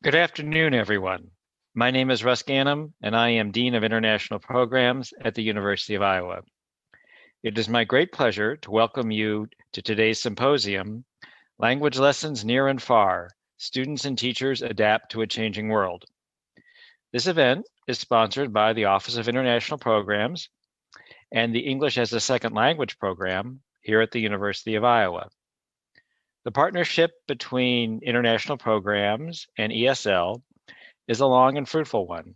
Good afternoon, everyone. My name is Russ Ganem, and I am Dean of International Programs at the University of Iowa. It is my great pleasure to welcome you to today's symposium, Language Lessons Near and Far, Students and Teachers Adapt to a Changing World. This event is sponsored by the Office of International Programs and the English as a Second Language program here at the University of Iowa. The partnership between international programs and ESL is a long and fruitful one.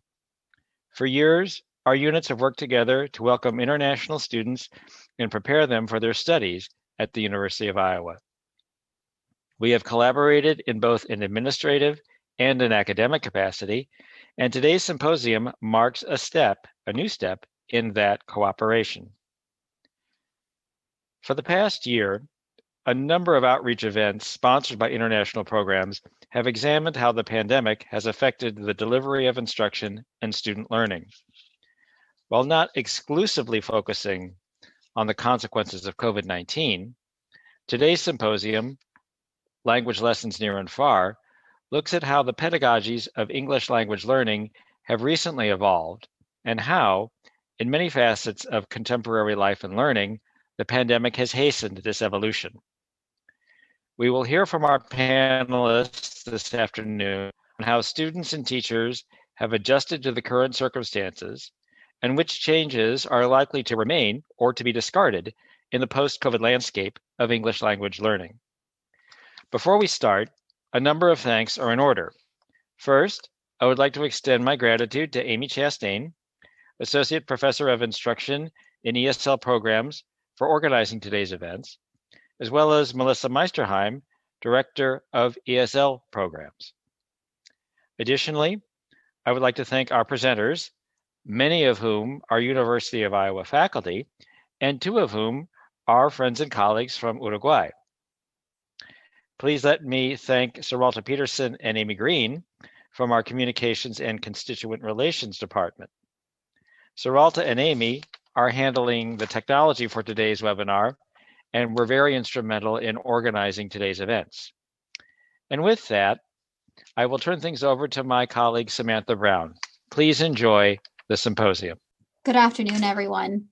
For years, our units have worked together to welcome international students and prepare them for their studies at the University of Iowa. We have collaborated in both an administrative and an academic capacity, and today's symposium marks a new step in that cooperation. For the past year, a number of outreach events sponsored by international programs have examined how the pandemic has affected the delivery of instruction and student learning. While not exclusively focusing on the consequences of COVID-19, today's symposium, Language Lessons Near and Far, looks at how the pedagogies of English language learning have recently evolved and how, in many facets of contemporary life and learning, the pandemic has hastened this evolution. We will hear from our panelists this afternoon on how students and teachers have adjusted to the current circumstances and which changes are likely to remain or to be discarded in the post-COVID landscape of English language learning. Before we start, a number of thanks are in order. First, I would like to extend my gratitude to Amy Chastain, Associate Professor of Instruction in ESL Programs, for organizing today's events, as well as Melissa Meisterheim, Director of ESL Programs. Additionally, I would like to thank our presenters, many of whom are University of Iowa faculty, and two of whom are friends and colleagues from Uruguay. Please let me thank Saralta Peterson and Amy Green from our Communications and Constituent Relations Department. Saralta and Amy are handling the technology for today's webinar and were very instrumental in organizing today's events. And with that, I will turn things over to my colleague, Samantha Brown. Please enjoy the symposium. Good afternoon, everyone.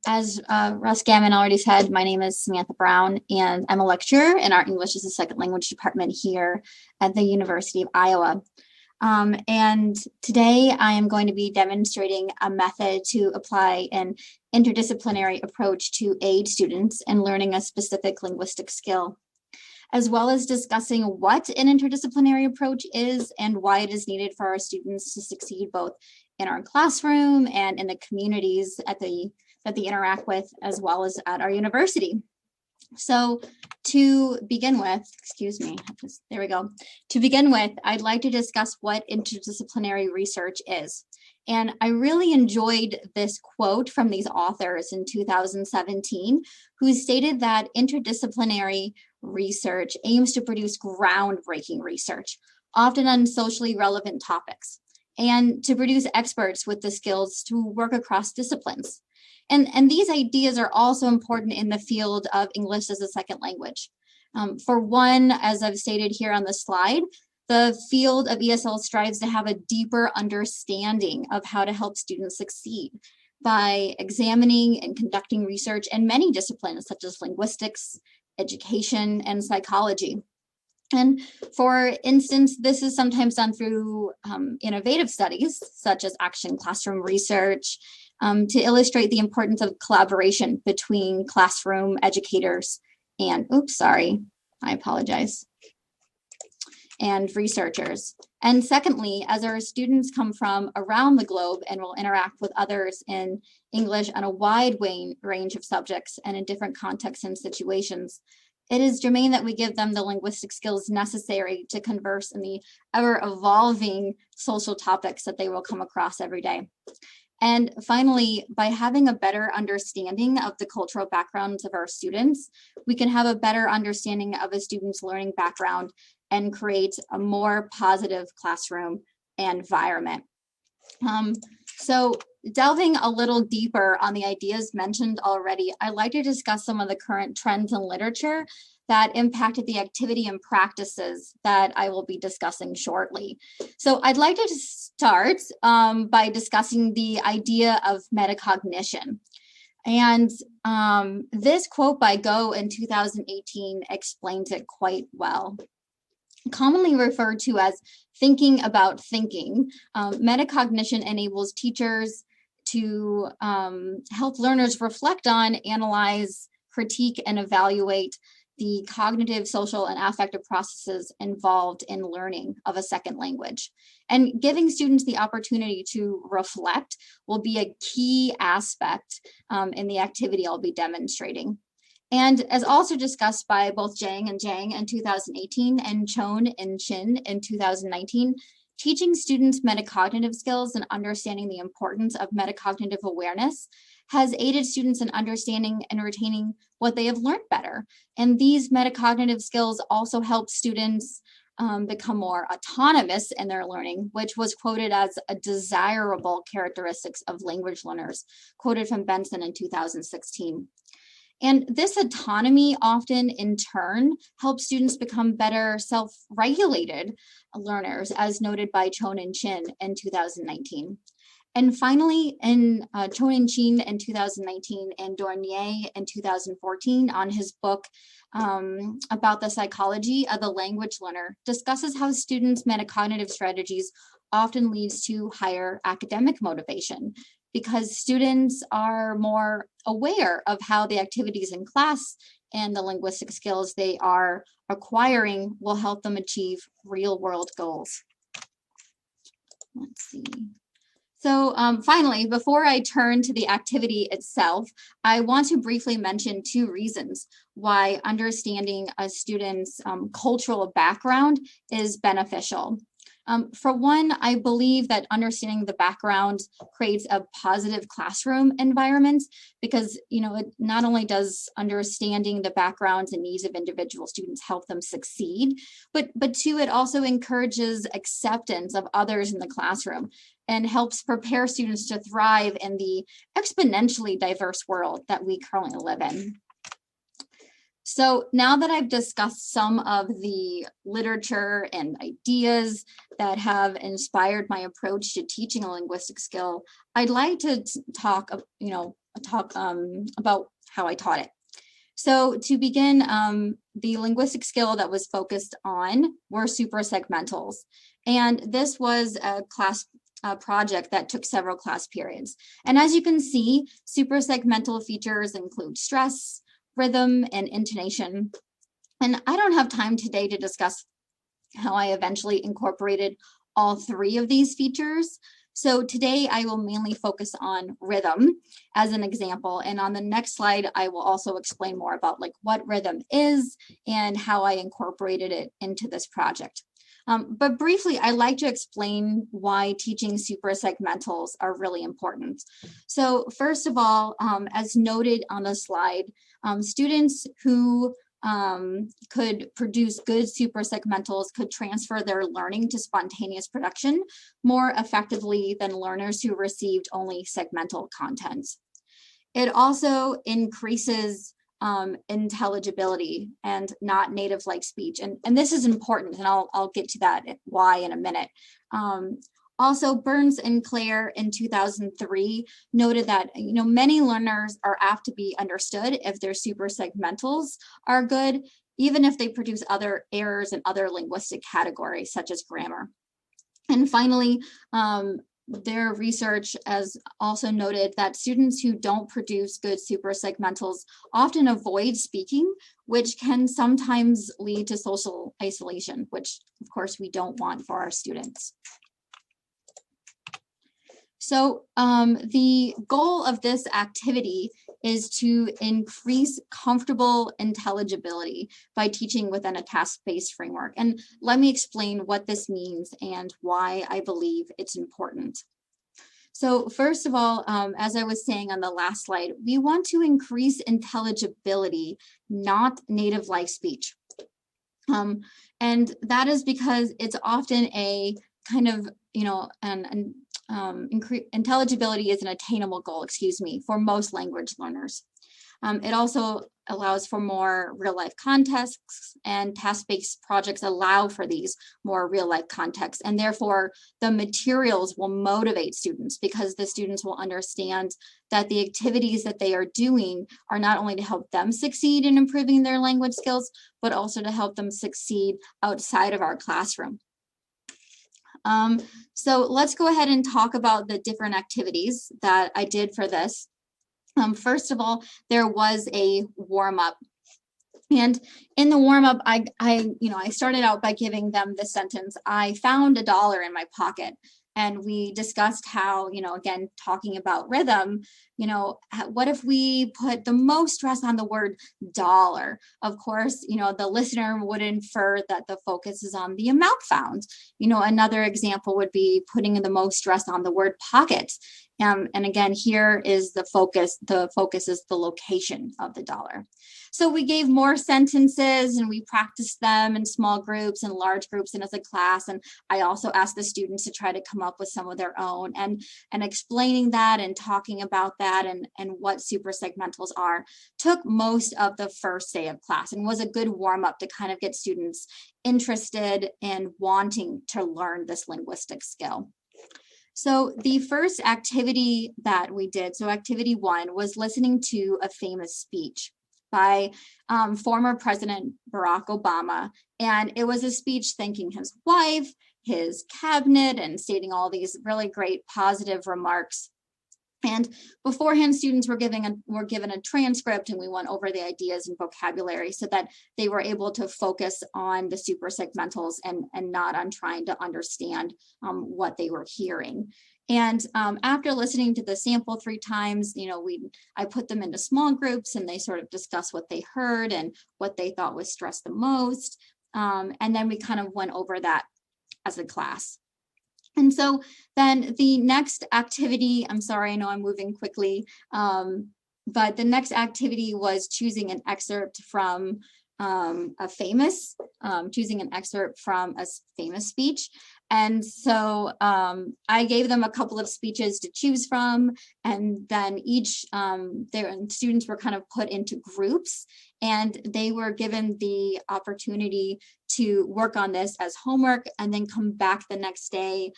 As Russ Gammon already said, my name is Samantha Brown, and I'm a lecturer in our English as a Second Language department here at the University of Iowa. And today I am going to be demonstrating a method to apply an interdisciplinary approach to aid students in learning a specific linguistic skill, as well as discussing what an interdisciplinary approach is and why it is needed for our students to succeed both in our classroom and in the communities that they interact with, as well as at our university. So to begin with, To begin with, I'd like to discuss what interdisciplinary research is. And I really enjoyed this quote from these authors in 2017, who stated that interdisciplinary research aims to produce groundbreaking research, often on socially relevant topics, and to produce experts with the skills to work across disciplines. And these ideas are also important in the field of English as a second language. For one, as I've stated here on the slide, the field of ESL strives to have a deeper understanding of how to help students succeed by examining and conducting research in many disciplines such as linguistics, education, and psychology. And for instance, this is sometimes done through innovative studies such as action classroom research, to illustrate the importance of collaboration between classroom educators and, and researchers. And secondly, as our students come from around the globe and will interact with others in English on a wide range of subjects and in different contexts and situations, it is germane that we give them the linguistic skills necessary to converse in the ever-evolving social topics that they will come across every day. And finally, by having a better understanding of the cultural backgrounds of our students, we can have a better understanding of a student's learning background and create a more positive classroom environment. So delving a little deeper on the ideas mentioned already, I'd like to discuss some of the current trends in literature that impacted the activity and practices that I will be discussing shortly. So I'd like to start by discussing the idea of metacognition. And this quote by Go in 2018 explains it quite well. Commonly referred to as thinking about thinking, metacognition enables teachers to help learners reflect on, analyze, critique, and evaluate the cognitive, social, and affective processes involved in learning of a second language. And giving students the opportunity to reflect will be a key aspect in the activity I'll be demonstrating. And as also discussed by both Zhang and Zhang in 2018 and Chon and Chin in 2019, teaching students metacognitive skills and understanding the importance of metacognitive awareness has aided students in understanding and retaining what they have learned better. And these metacognitive skills also help students become more autonomous in their learning, which was quoted as a desirable characteristics of language learners, quoted from Benson in 2016. And this autonomy often in turn helps students become better self-regulated learners, as noted by Chon and Chin in 2019. And finally, in Chon and Chin in 2019 and Dornier in 2014 on his book about the psychology of the language learner, discusses how students' metacognitive strategies often leads to higher academic motivation, because students are more aware of how the activities in class and the linguistic skills they are acquiring will help them achieve real-world goals. Let's see. So finally, before I turn to the activity itself, I want to briefly mention two reasons why understanding a student's cultural background is beneficial. For one, I believe that understanding the background creates a positive classroom environment, because it not only does understanding the backgrounds and needs of individual students help them succeed, but two, it also encourages acceptance of others in the classroom and helps prepare students to thrive in the exponentially diverse world that we currently live in. So now that I've discussed some of the literature and ideas that have inspired my approach to teaching a linguistic skill, I'd like to talk about how I taught it. So to begin, the linguistic skill that was focused on were suprasegmentals. And this was a class project that took several class periods. And as you can see, suprasegmental features include stress, rhythm, and intonation. And I don't have time today to discuss how I eventually incorporated all three of these features. So today I will mainly focus on rhythm as an example. And on the next slide, I will also explain more about what rhythm is and how I incorporated it into this project. But briefly, I like to explain why teaching suprasegmentals are really important. So first of all, as noted on the slide, students who could produce good suprasegmentals could transfer their learning to spontaneous production more effectively than learners who received only segmental content. It also increases intelligibility and not native-like speech. And this is important, and I'll get to that why in a minute. Also, Burns and Clare in 2003 noted that many learners are apt to be understood if their suprasegmentals are good, even if they produce other errors in other linguistic categories, such as grammar. And finally, their research has also noted that students who don't produce good suprasegmentals often avoid speaking, which can sometimes lead to social isolation, which of course we don't want for our students. So the goal of this activity is to increase comfortable intelligibility by teaching within a task-based framework. And let me explain what this means and why I believe it's important. So first of all, as I was saying on the last slide, we want to increase intelligibility, not native-like speech. And that is because it's often a kind of, intelligibility is an attainable goal, for most language learners. It also allows for more real-life contexts, and task-based projects allow for these more real-life contexts. And therefore, the materials will motivate students because the students will understand that the activities that they are doing are not only to help them succeed in improving their language skills, but also to help them succeed outside of our classroom. So let's go ahead and talk about the different activities that I did for this. First of all, there was a warm-up. And in the warm-up, I started out by giving them the sentence, "I found $1 in my pocket." And we discussed how, again, talking about rhythm, what if we put the most stress on the word dollar? Of course, the listener would infer that the focus is on the amount found. Another example would be putting the most stress on the word pocket. And again, here is the focus. The focus is the location of the dollar. So we gave more sentences and we practiced them in small groups and large groups and as a class. And I also asked the students to try to come up with some of their own, and explaining that and talking about that and what super segmentals are took most of the first day of class and was a good warm up to kind of get students interested in wanting to learn this linguistic skill. So the first activity that we did, so activity 1, was listening to a famous speech by former President Barack Obama. And it was a speech thanking his wife, his cabinet, and stating all these really great positive remarks. And beforehand, students were given a transcript, and we went over the ideas and vocabulary so that they were able to focus on the super segmentals and not on trying to understand what they were hearing. And after listening to the sample 3 times, I put them into small groups and they sort of discussed what they heard and what they thought was stressed the most. And then we kind of went over that as a class. And so then the next activity, I'm sorry, I know I'm moving quickly, but the next activity was choosing an excerpt from choosing an excerpt from a famous speech. And so I gave them a couple of speeches to choose from, and then their students were kind of put into groups, and they were given the opportunity to work on this as homework and then come back the next day,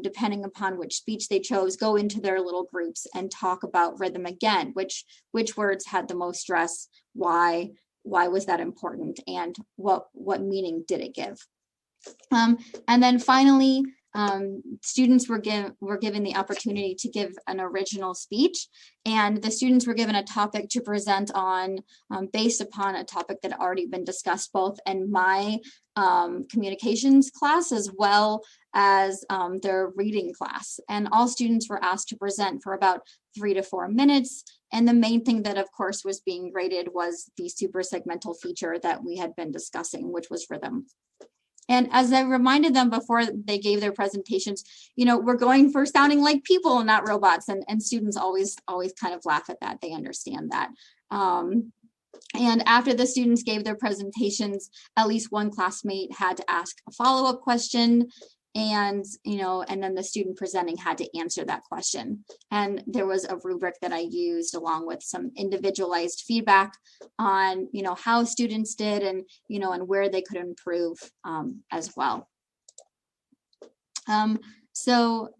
depending upon which speech they chose, go into their little groups and talk about rhythm again, which words had the most stress, why was that important, and what meaning did it give? And then finally, students were given the opportunity to give an original speech, and the students were given a topic to present on based upon a topic that had already been discussed both in my communications class as well as their reading class. And all students were asked to present for about 3 to 4 minutes. And the main thing that, of course, was being graded was the super segmental feature that we had been discussing, which was rhythm. And as I reminded them before they gave their presentations, we're going for sounding like people and not robots. And students always kind of laugh at that. They understand that. And after the students gave their presentations, at least one classmate had to ask a follow-up question. And then the student presenting had to answer that question. And there was a rubric that I used along with some individualized feedback on, how students did and, and where they could improve as well. The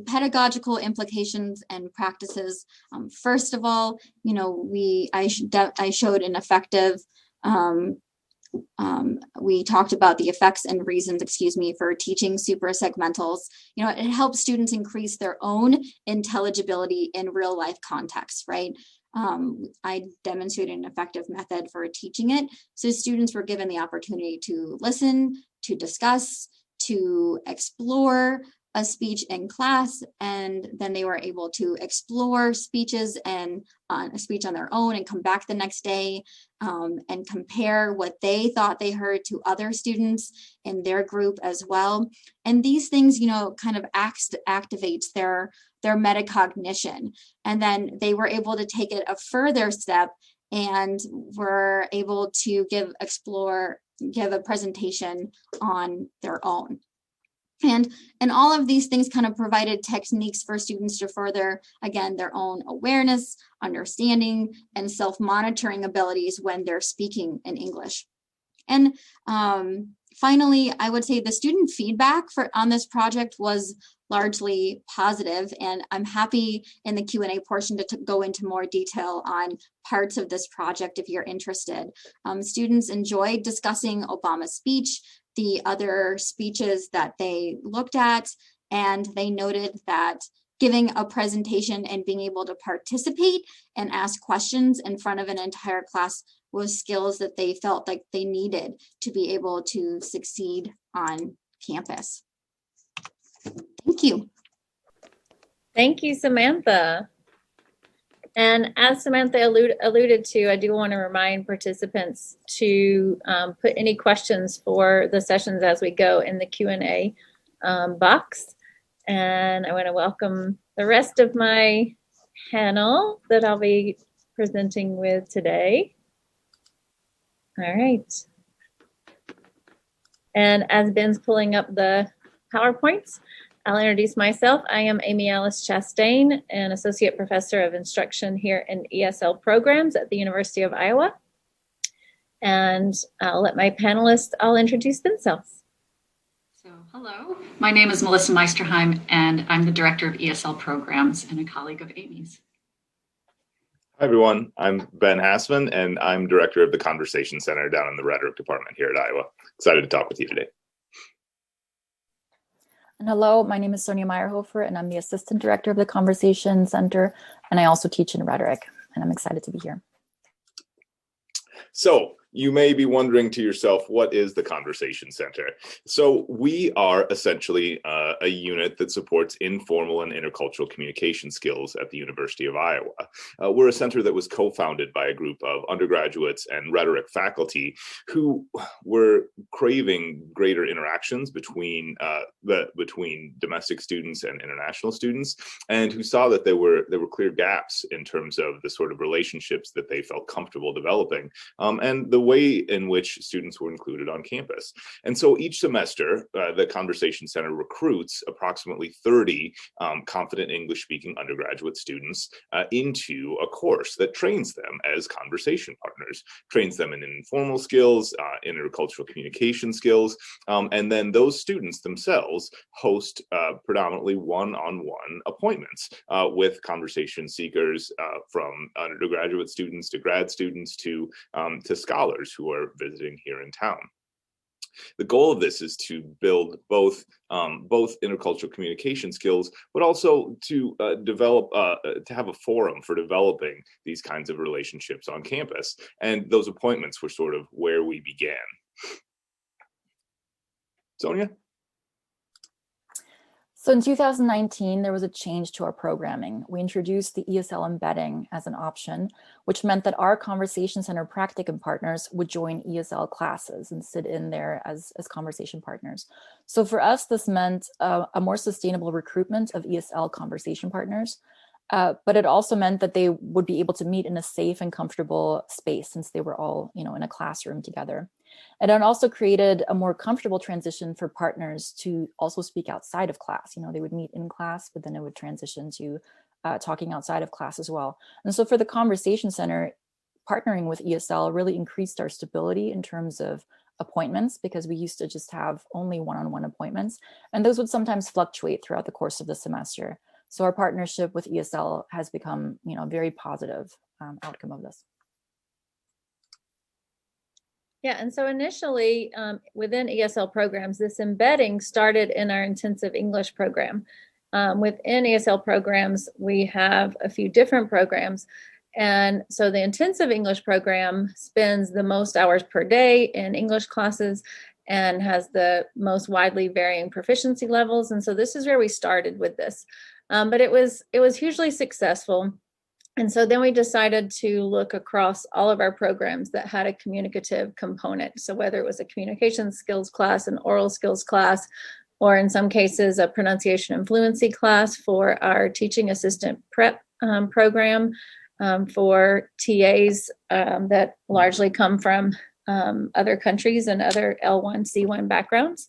pedagogical implications and practices. First of all, I showed an effective we talked about the effects and reasons, for teaching super segmentals. It helps students increase their own intelligibility in real life contexts, right? I demonstrated an effective method for teaching it. So students were given the opportunity to listen, to discuss, to explore a speech in class, and then they were able to explore speeches and a speech on their own and come back the next day and compare what they thought they heard to other students in their group as well. And these things, kind of activates their metacognition. And then they were able to take it a further step and were able to give a presentation on their own. And all of these things kind of provided techniques for students to further, again, their own awareness, understanding, and self-monitoring abilities when they're speaking in English. And finally, I would say the student feedback on this project was largely positive, and I'm happy in the Q&A portion to go into more detail on parts of this project if you're interested. Students enjoyed discussing Obama's speech, the other speeches that they looked at, and they noted that giving a presentation and being able to participate and ask questions in front of an entire class was skills that they felt like they needed to be able to succeed on campus. Thank you. Thank you, Samantha. And as Samantha alluded to, I do want to remind participants to put any questions for the sessions as we go in the Q&A box. And I want to welcome the rest of my panel that I'll be presenting with today. All right. And as Ben's pulling up the PowerPoints, I'll introduce myself. I am Amy Alice Chastain, an Associate Professor of Instruction here in ESL programs at the University of Iowa. And I'll let my panelists all introduce themselves. So, hello, my name is Melissa Meisterheim, and I'm the Director of ESL Programs and a colleague of Amy's. Hi, everyone. I'm Ben Hassman, and I'm Director of the Conversation Center down in the Rhetoric Department here at Iowa. Excited to talk with you today. And hello, my name is Sonja Mayrhofer, and I'm the Assistant Director of the Conversation Center, and I also teach in rhetoric, and I'm excited to be here. So, you may be wondering to yourself, what is the Conversation Center? So we are essentially a unit that supports informal and intercultural communication skills at the University of Iowa. We're a center that was co-founded by a group of undergraduates and rhetoric faculty who were craving greater interactions between domestic students and international students, and who saw that there were clear gaps in terms of the sort of relationships that they felt comfortable developing, and the way in which students were included on campus. And so each semester, the Conversation Center recruits approximately 30 confident English-speaking undergraduate students into a course that trains them as conversation partners, trains them in informal skills, intercultural communication skills, and then those students themselves host predominantly one-on-one appointments with conversation seekers from undergraduate students to grad students to scholars who are visiting here in town. The goal of this is to build both intercultural communication skills, but also to develop, to have a forum for developing these kinds of relationships on campus. And those appointments were sort of where we began. Sonja? So in 2019, there was a change to our programming. We introduced the ESL embedding as an option, which meant that our Conversation Center practicum partners would join ESL classes and sit in there as conversation partners. So for us, this meant a more sustainable recruitment of ESL conversation partners, but it also meant that they would be able to meet in a safe and comfortable space since they were all, in a classroom together. And it also created a more comfortable transition for partners to also speak outside of class. They would meet in class, but then it would transition to talking outside of class as well. And so for the Conversation Center, partnering with ESL really increased our stability in terms of appointments, because we used to just have only one-on-one appointments, and those would sometimes fluctuate throughout the course of the semester. So our partnership with ESL has become, a very positive outcome of this. Yeah, and so initially within ESL programs, this embedding started in our intensive English program. Within ESL programs, we have a few different programs. And so the intensive English program spends the most hours per day in English classes and has the most widely varying proficiency levels. And so this is where we started with this. But it was hugely successful. And so then we decided to look across all of our programs that had a communicative component. So whether it was a communication skills class, an oral skills class, or in some cases, a pronunciation and fluency class for our teaching assistant prep program for TAs that largely come from other countries and other L1, C1 backgrounds.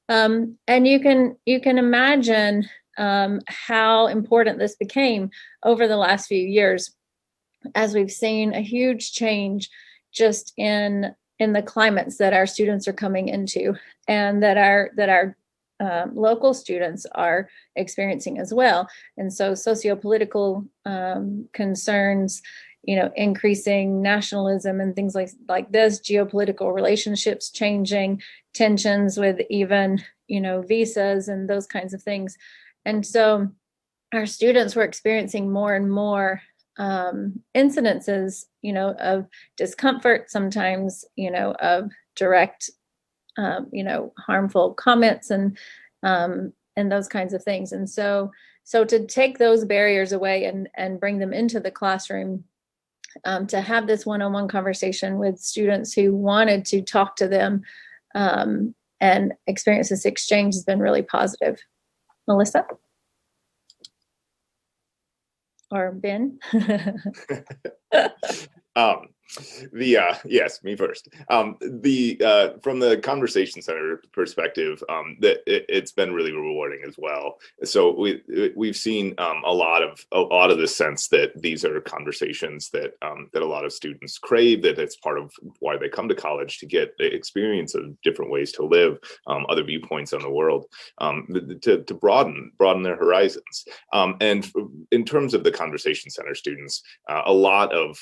And you can imagine how important this became over the last few years, as we've seen a huge change just in the climates that our students are coming into, and that our local students are experiencing as well. And so sociopolitical concerns, increasing nationalism and things like this, geopolitical relationships changing, tensions with even, visas and those kinds of things. And so our students were experiencing more and more incidences, of discomfort, sometimes, of direct, harmful comments and those kinds of things. And so to take those barriers away and bring them into the classroom, to have this one-on-one conversation with students who wanted to talk to them and experience this exchange has been really positive. Melissa? Or Ben? Yes, me first. From the Conversation Center perspective, it's been really rewarding as well. So we've seen a lot of this sense that these are conversations that a lot of students crave, that it's part of why they come to college, to get the experience of different ways to live, other viewpoints on the world, to broaden their horizons. And in terms of the Conversation Center students, a lot of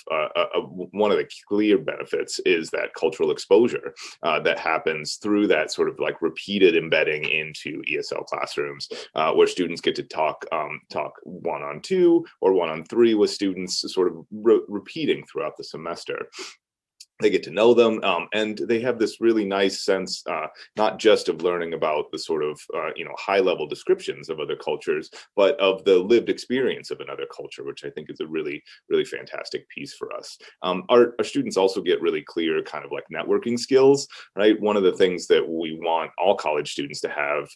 one of the clear benefits is that cultural exposure that happens through that sort of like repeated embedding into ESL classrooms, where students get to talk 1-on-2 or 1-on-3 with students, sort of repeating throughout the semester. They get to know them, and they have this really nice sense, not just of learning about the sort of high-level descriptions of other cultures, but of the lived experience of another culture, which I think is a really, really fantastic piece for us. Our students also get really clear kind of like networking skills, right? One of the things that we want all college students to have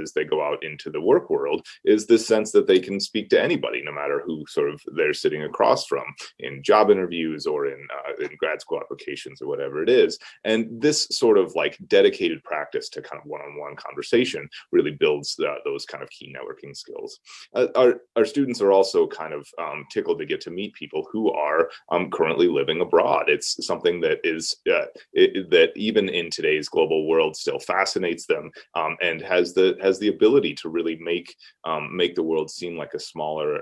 as they go out into the work world is this sense that they can speak to anybody, no matter who sort of they're sitting across from, in job interviews or in grad school applications or whatever it is. And this sort of like dedicated practice to kind of one-on-one conversation really builds those kind of key networking skills. Our students are also kind of tickled to get to meet people who are currently living abroad. It's something that is that even in today's global world still fascinates them, and has the ability to really make the world seem like a smaller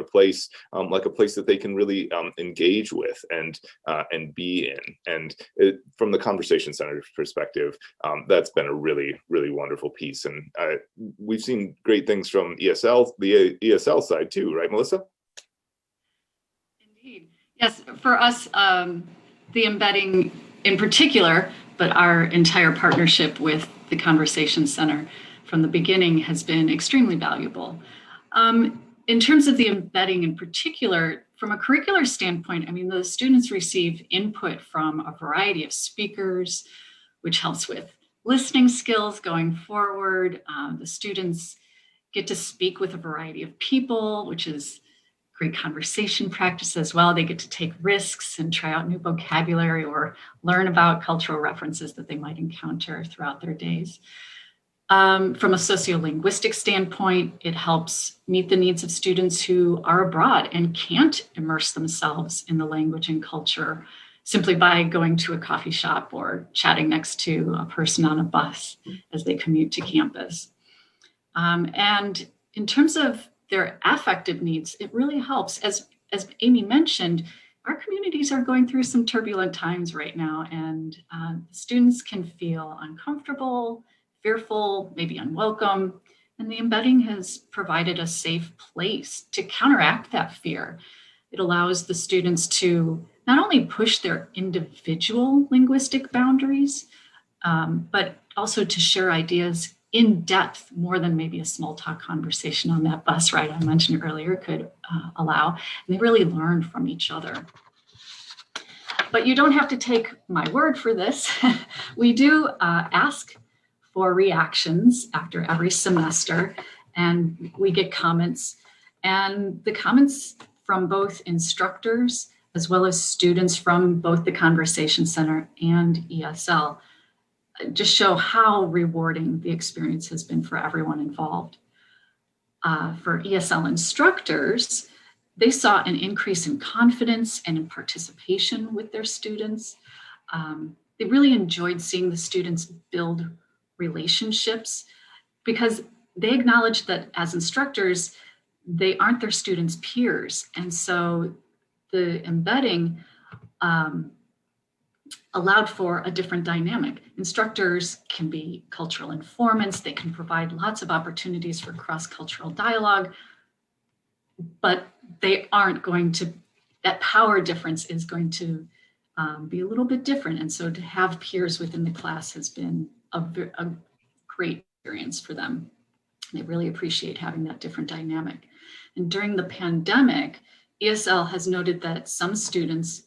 place, like a place that they can really engage with and be in. And from the Conversation Center perspective, that's been a really, really wonderful piece. And we've seen great things from the ESL side too, right, Melissa? Indeed. Yes, for us, the embedding in particular, but our entire partnership with the Conversation Center from the beginning has been extremely valuable. In terms of the embedding in particular, from a curricular standpoint, I mean, the students receive input from a variety of speakers, which helps with listening skills going forward. The students get to speak with a variety of people, which is great conversation practice as well. They get to take risks and try out new vocabulary or learn about cultural references that they might encounter throughout their days. From a sociolinguistic standpoint, it helps meet the needs of students who are abroad and can't immerse themselves in the language and culture simply by going to a coffee shop or chatting next to a person on a bus as they commute to campus. And in terms of their affective needs, it really helps. As Amy mentioned, our communities are going through some turbulent times right now, and students can feel uncomfortable, fearful, maybe unwelcome, and the embedding has provided a safe place to counteract that fear. It allows the students to not only push their individual linguistic boundaries, but also to share ideas in depth, more than maybe a small talk conversation on that bus ride I mentioned earlier could allow. And they really learn from each other. But you don't have to take my word for this. We do ask for reactions after every semester, and we get comments. And the comments from both instructors as well as students from both the Conversation Center and ESL just show how rewarding the experience has been for everyone involved. For ESL instructors, they saw an increase in confidence and in participation with their students. They really enjoyed seeing the students build relationships because they acknowledged that as instructors, they aren't their students' peers. And so the embedding allowed for a different dynamic. Instructors can be cultural informants. They can provide lots of opportunities for cross-cultural dialogue, but they aren't going to, that power difference is going to be a little bit different. And so to have peers within the class has been a great experience for them. They really appreciate having that different dynamic. And during the pandemic, ESL has noted that some students,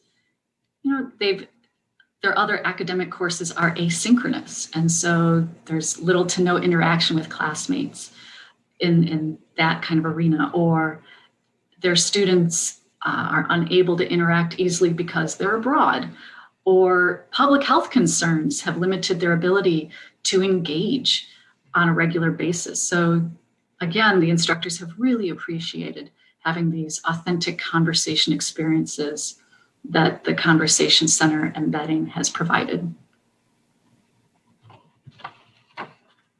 their other academic courses are asynchronous. And so there's little to no interaction with classmates in that kind of arena, or their students are unable to interact easily because they're abroad, or public health concerns have limited their ability to engage on a regular basis. So again, the instructors have really appreciated having these authentic conversation experiences that the Conversation Center embedding has provided.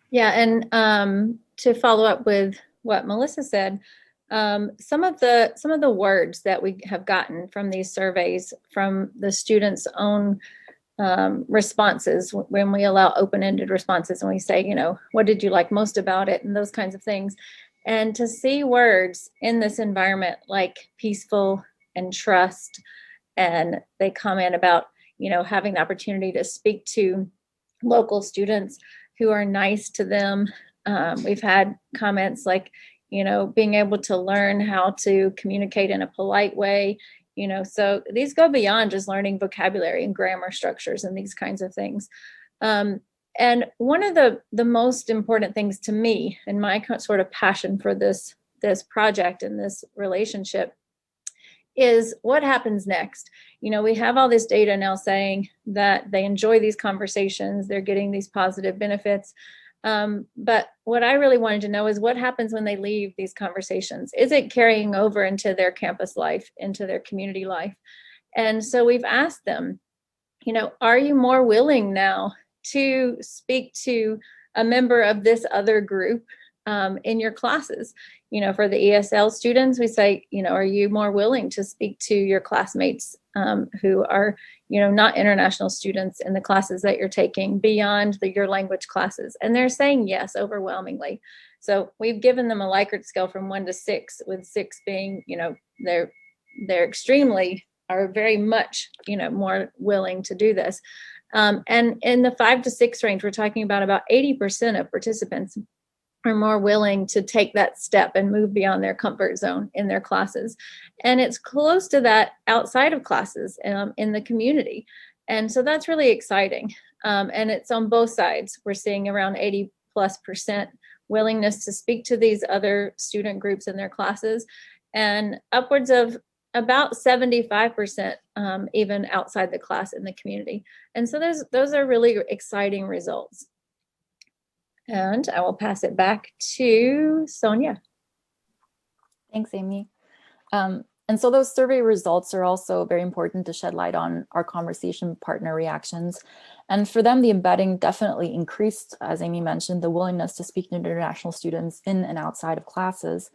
Yeah, and to follow up with what Melissa said, some of the words that we have gotten from these surveys, from the students' own responses, when we allow open-ended responses and we say, what did you like most about it, and those kinds of things, and to see words in this environment like peaceful and trust. And they comment about, having the opportunity to speak to local students who are nice to them. We've had comments like, being able to learn how to communicate in a polite way. So these go beyond just learning vocabulary and grammar structures and these kinds of things. And one of the most important things to me, and my sort of passion for this project and this relationship, is what happens next. We have all this data now saying that they enjoy these conversations, they're getting these positive benefits. But what I really wanted to know is what happens when they leave these conversations. Is it carrying over into their campus life, into their community life? And so we've asked them, are you more willing now to speak to a member of this other group in your classes? For the ESL students, we say, are you more willing to speak to your classmates who are, not international students in the classes that you're taking beyond your language classes? And they're saying yes, overwhelmingly. So we've given them a Likert scale from 1 to 6, with 6 being, they're extremely, are very much, more willing to do this. And in the 5 to 6 range, we're talking about 80% of participants are more willing to take that step and move beyond their comfort zone in their classes. And it's close to that outside of classes in the community. And so that's really exciting. And it's on both sides. We're seeing around 80+% willingness to speak to these other student groups in their classes, and upwards of about 75% even outside the class in the community. And so those are really exciting results. And I will pass it back to Sonja. Thanks, Amy. And so those survey results are also very important to shed light on our conversation partner reactions. And for them, the embedding definitely increased, as Amy mentioned, the willingness to speak to international students in and outside of classes.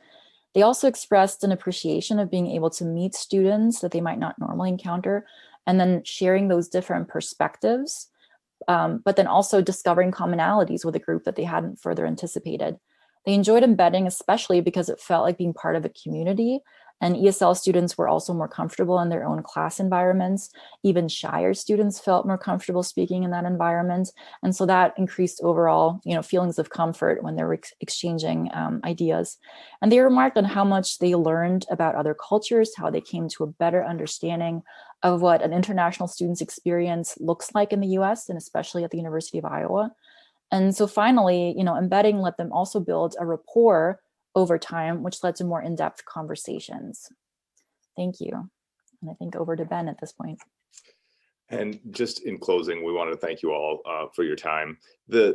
They also expressed an appreciation of being able to meet students that they might not normally encounter, and then sharing those different perspectives, but then also discovering commonalities with a group that they hadn't further anticipated. They enjoyed embedding, especially because it felt like being part of a community, and ESL students were also more comfortable in their own class environments. Even shyer students felt more comfortable speaking in that environment. And so that increased overall, feelings of comfort when they were exchanging ideas. And they remarked on how much they learned about other cultures, how they came to a better understanding of what an international student's experience looks like in the US, and especially at the University of Iowa. And so finally, embedding let them also build a rapport over time, which led to more in-depth conversations. Thank you. And I think over to Ben at this point. And just in closing, we want to thank you all for your time. A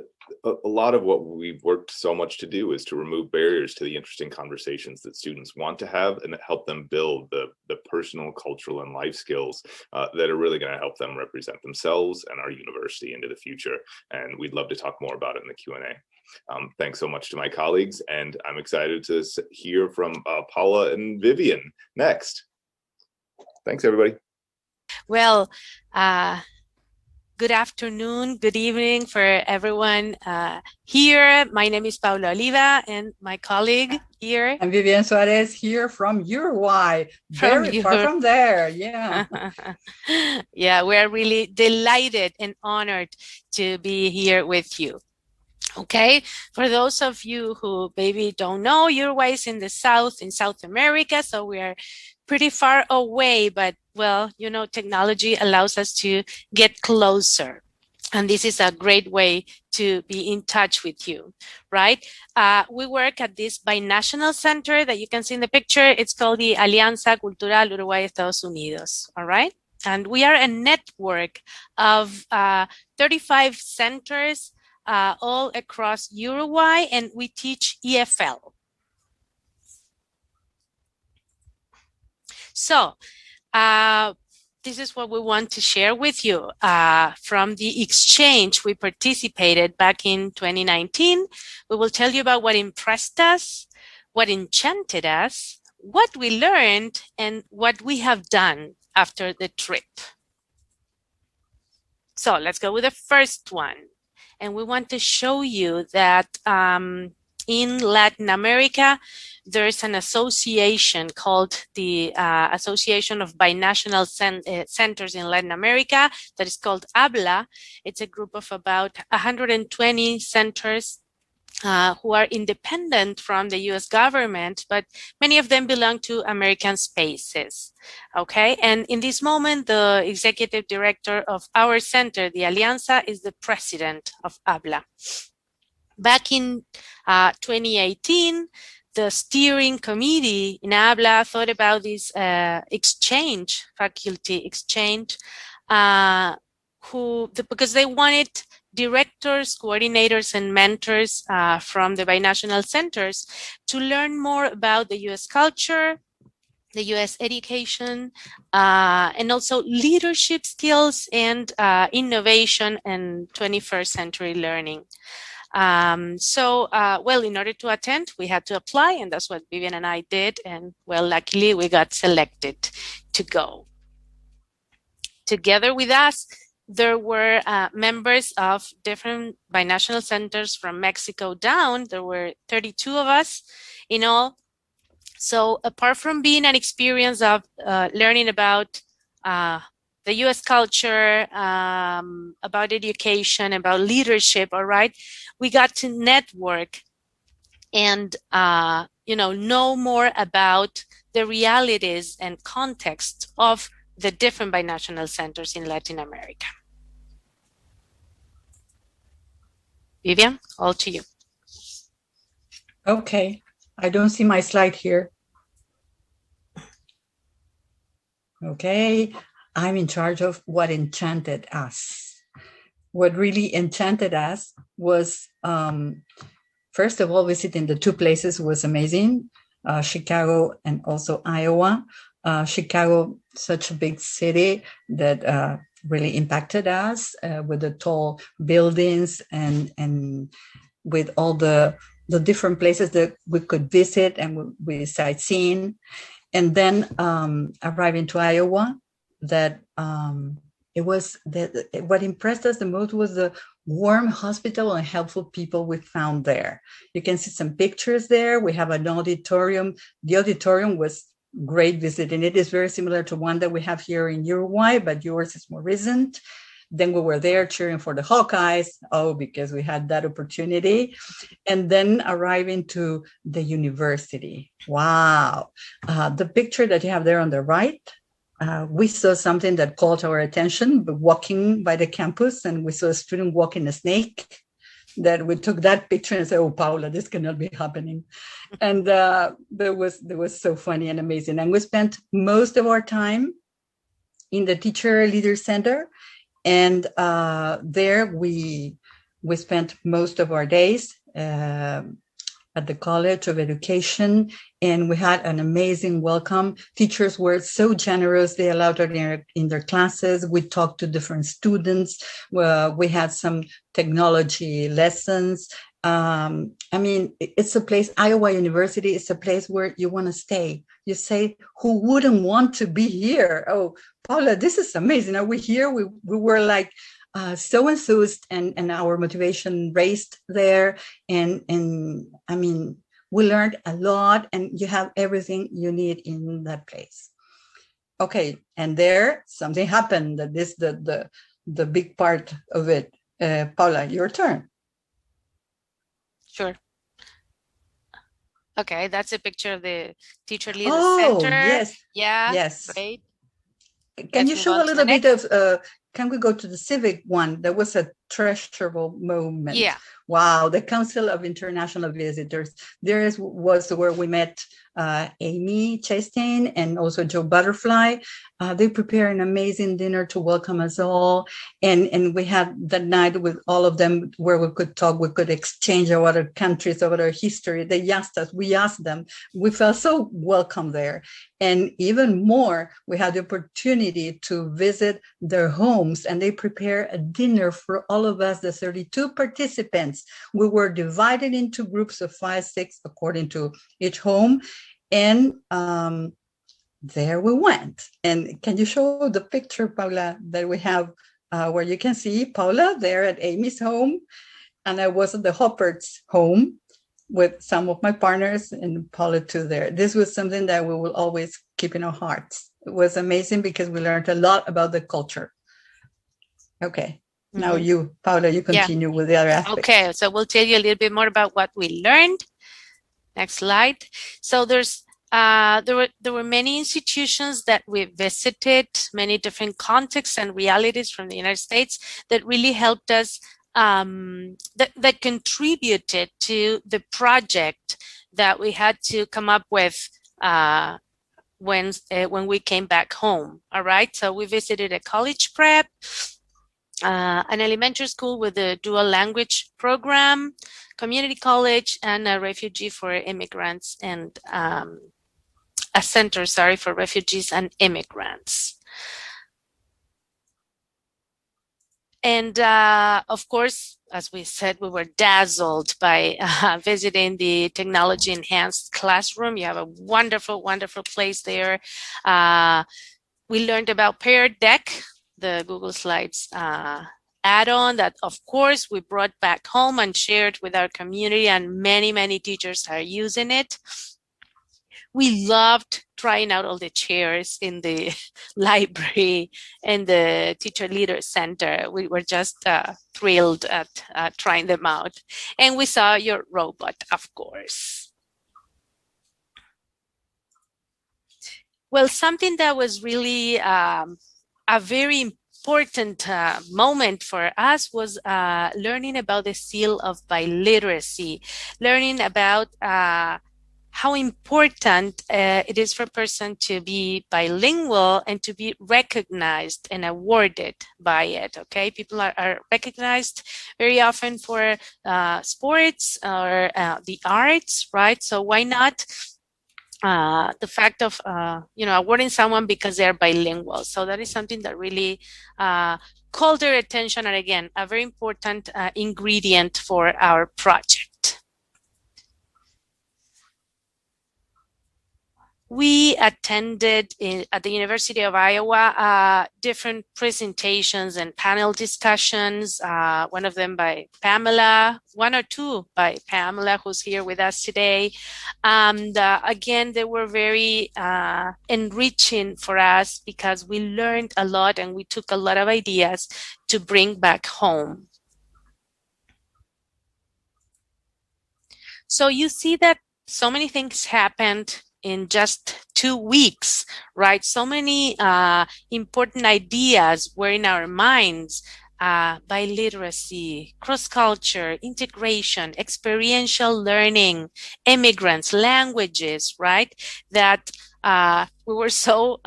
lot of what we've worked so much to do is to remove barriers to the interesting conversations that students want to have and help them build the personal, cultural, and life skills that are really going to help them represent themselves and our university into the future. And we'd love to talk more about it in the Q&A. Thanks so much to my colleagues, and I'm excited to hear from Paula and Vivian next. Thanks, everybody. Well, good afternoon, good evening for everyone here. My name is Paula Oliva, and my colleague here. I'm Vivian Suarez here from Uruguay, very far from there, yeah. Yeah, we're really delighted and honored to be here with you. Okay, for those of you who maybe don't know, Uruguay is in the south, in South America, so we are pretty far away, but well, you know, technology allows us to get closer. And this is a great way to be in touch with you, right? We work at this binational center that you can see in the picture. It's called the Alianza Cultural Uruguay-Estados Unidos, all right? And we are a network of 35 centers all across Uruguay, and we teach EFL. So this is what we want to share with you from the exchange we participated back in 2019. We will tell you about what impressed us, what enchanted us, what we learned, and what we have done after the trip. So let's go with the first one. And we want to show you that in Latin America, there's an association called the Association of Binational Centers in Latin America that is called ABLA. It's a group of about 120 centers who are independent from the US government, but many of them belong to American spaces. Okay, and in this moment, the executive director of our center, the Alianza, is the president of ABLA. Back in 2018, the steering committee in ABLA thought about this exchange, faculty exchange, because they wanted directors, coordinators, and mentors from the binational centers to learn more about the US culture, the US education, and also leadership skills and innovation and 21st century learning. Well, in order to attend, we had to apply, and that's what Vivian and I did. And well, luckily we got selected to go. Together with us, there were members of different binational centers from Mexico down. There were 32 of us in all. So apart from being an experience of learning about the US culture, about education, about leadership, all right, we got to network and know more about the realities and context of the different binational centers in Latin America. Vivian, all to you. Okay, I don't see my slide here. Okay, I'm in charge of what enchanted us. What really enchanted us was, first of all, visiting the two places was amazing, Chicago and also Iowa. Chicago, such a big city that really impacted us with the tall buildings and with all the different places that we could visit and we sightseeing. And then arriving to Iowa, that what impressed us the most was the warm, hospitable, and helpful people we found there. You can see some pictures there. We have an auditorium. The auditorium was great visiting. It is very similar to one that we have here in Uruguay, but yours is more recent. Then we were there cheering for the Hawkeyes, because we had that opportunity. And then arriving to the university. Wow. The picture that you have there on the right, we saw something that caught our attention, walking by the campus, and we saw a student walking a snake. That we took that picture and said, "Oh, Paula, this cannot be happening." And that was so funny and amazing. And we spent most of our time in the Teacher Leader Center. And there we spent most of our days at the College of Education, and we had an amazing welcome. Teachers were so generous. They allowed us in their classes. We talked to different students. We had some technology lessons. I mean, it's a place, Iowa University is a place where you want to stay. You say, who wouldn't want to be here? Oh, Paula, this is amazing. Are we here? We were like so enthused, and our motivation raised there. And I mean, we learned a lot, and you have everything you need in that place. Okay, and there something happened. That is the big part of it. Paula, your turn. Sure. Okay, that's a picture of the Teacher Leader Oh, Center. yes. Yeah. Yes. Great. Can Let's you move show on a to little the bit next. of, can we go to the civic one? There was a treasurable moment. Yeah. Wow, the Council of International Visitors. There was where we met Amy Chastain and also Joe Butterfly. They prepared an amazing dinner to welcome us all. And we had that night with all of them where we could talk, we could exchange about our countries, about our history. They asked us, we asked them. We felt so welcome there. And even more, we had the opportunity to visit their homes, and they prepared a dinner for all of us, the 32 participants. We were divided into groups of 5, 6, according to each home. And there we went. And can you show the picture, Paula, that we have where you can see Paula there at Amy's home, and I was at the Hoppert's home with some of my partners, and Paula too there. This was something that we will always keep in our hearts. It was amazing because we learned a lot about the culture. Okay, now you, Paula, you continue with the other aspects. Okay, so we'll tell you a little bit more about what we learned. Next slide. So there were many institutions that we visited, many different contexts and realities from the United States that really helped us, that contributed to the project that we had to come up with when we came back home. All right, so we visited a college prep, an elementary school with a dual language program, community college, and a refugee for immigrants, and a center, for refugees and immigrants. And of course, as we said, we were dazzled by visiting the technology enhanced classroom. You have a wonderful, wonderful place there. We learned about Pear Deck, the Google Slides add-on that, of course, we brought back home and shared with our community, and many, many teachers are using it. We loved trying out all the chairs in the library and the Teacher Leader Center. We were just thrilled at trying them out. And we saw your robot, of course. Well, something that was really a very important moment for us was learning about the seal of biliteracy, learning about how important it is for a person to be bilingual and to be recognized and awarded by it, okay? People are recognized very often for sports or the arts, right? So why not the fact of, awarding someone because they're bilingual? So that is something that really called their attention, and again, a very important ingredient for our project. We attended at the University of Iowa different presentations and panel discussions, one of them by Pamela, one or two by Pamela, who's here with us today. And again, they were very enriching for us because we learned a lot and we took a lot of ideas to bring back home. So you see that so many things happened in just 2 weeks, right? So many important ideas were in our minds biliteracy, cross-culture, integration, experiential learning, immigrants, languages, right? That we were so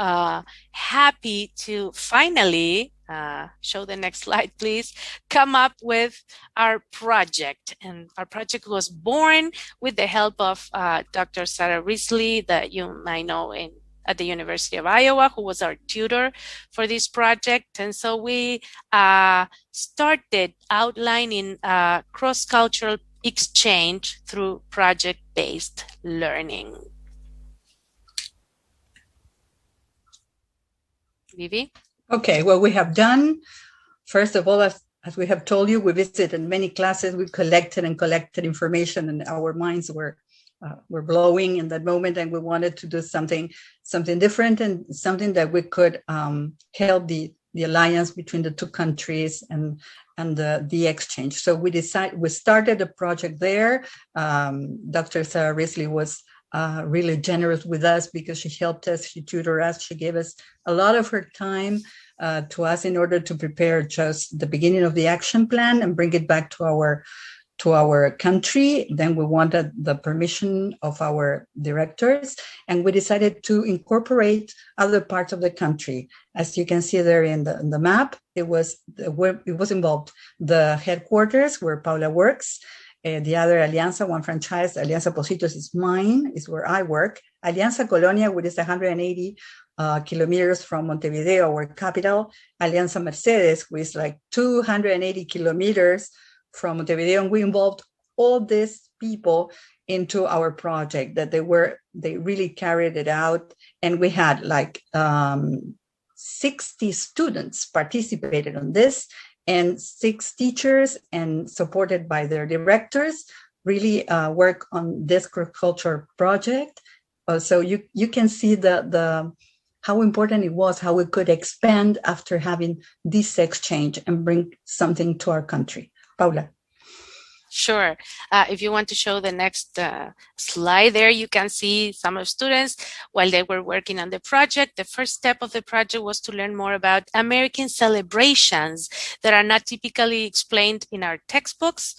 happy to finally, show the next slide, please, come up with our project. And our project was born with the help of Dr. Sarah Risley, that you might know at the University of Iowa, who was our tutor for this project. And so we started outlining cross-cultural exchange through project-based learning. Vivi? Okay, well, we have done, first of all, as we have told you, we visited many classes, we collected information, and our minds were blowing in that moment, and we wanted to do something different and something that we could help the alliance between the two countries and the exchange. So we started a project there. Dr. Sarah Risley was really generous with us because she helped us, she tutored us, she gave us a lot of her time to us in order to prepare just the beginning of the action plan and bring it back to our country. Then we wanted the permission of our directors, and we decided to incorporate other parts of the country. As you can see there in the map, it was involved the headquarters where Paula works, the other Alianza, one franchise, Alianza Positos is mine, is where I work. Alianza Colonia, which is 180 kilometers from Montevideo, our capital. Alianza Mercedes, which is like 280 kilometers from Montevideo. And we involved all these people into our project, that they really carried it out. And we had like 60 students participated on this, and 6 teachers, and supported by their directors, really work on this culture project. So you can see the how important it was, how we could expand after having this exchange and bring something to our country. Paula. Sure. If you want to show the next slide there, you can see some of students while they were working on the project. The first step of the project was to learn more about American celebrations that are not typically explained in our textbooks.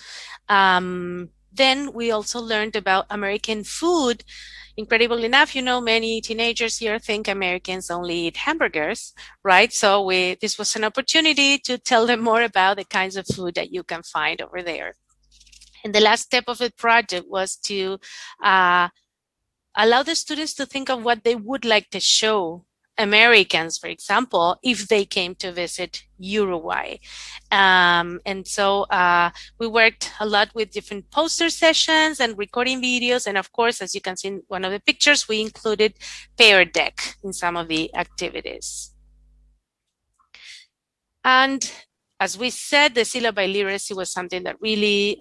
Then we also learned about American food. Incredible enough, many teenagers here think Americans only eat hamburgers, right? So this was an opportunity to tell them more about the kinds of food that you can find over there. And the last step of the project was to allow the students to think of what they would like to show Americans, for example, if they came to visit Uruguay. And so we worked a lot with different poster sessions and recording videos. And of course, as you can see in one of the pictures, we included Pear Deck in some of the activities. And as we said, the seal of biliteracy was something that really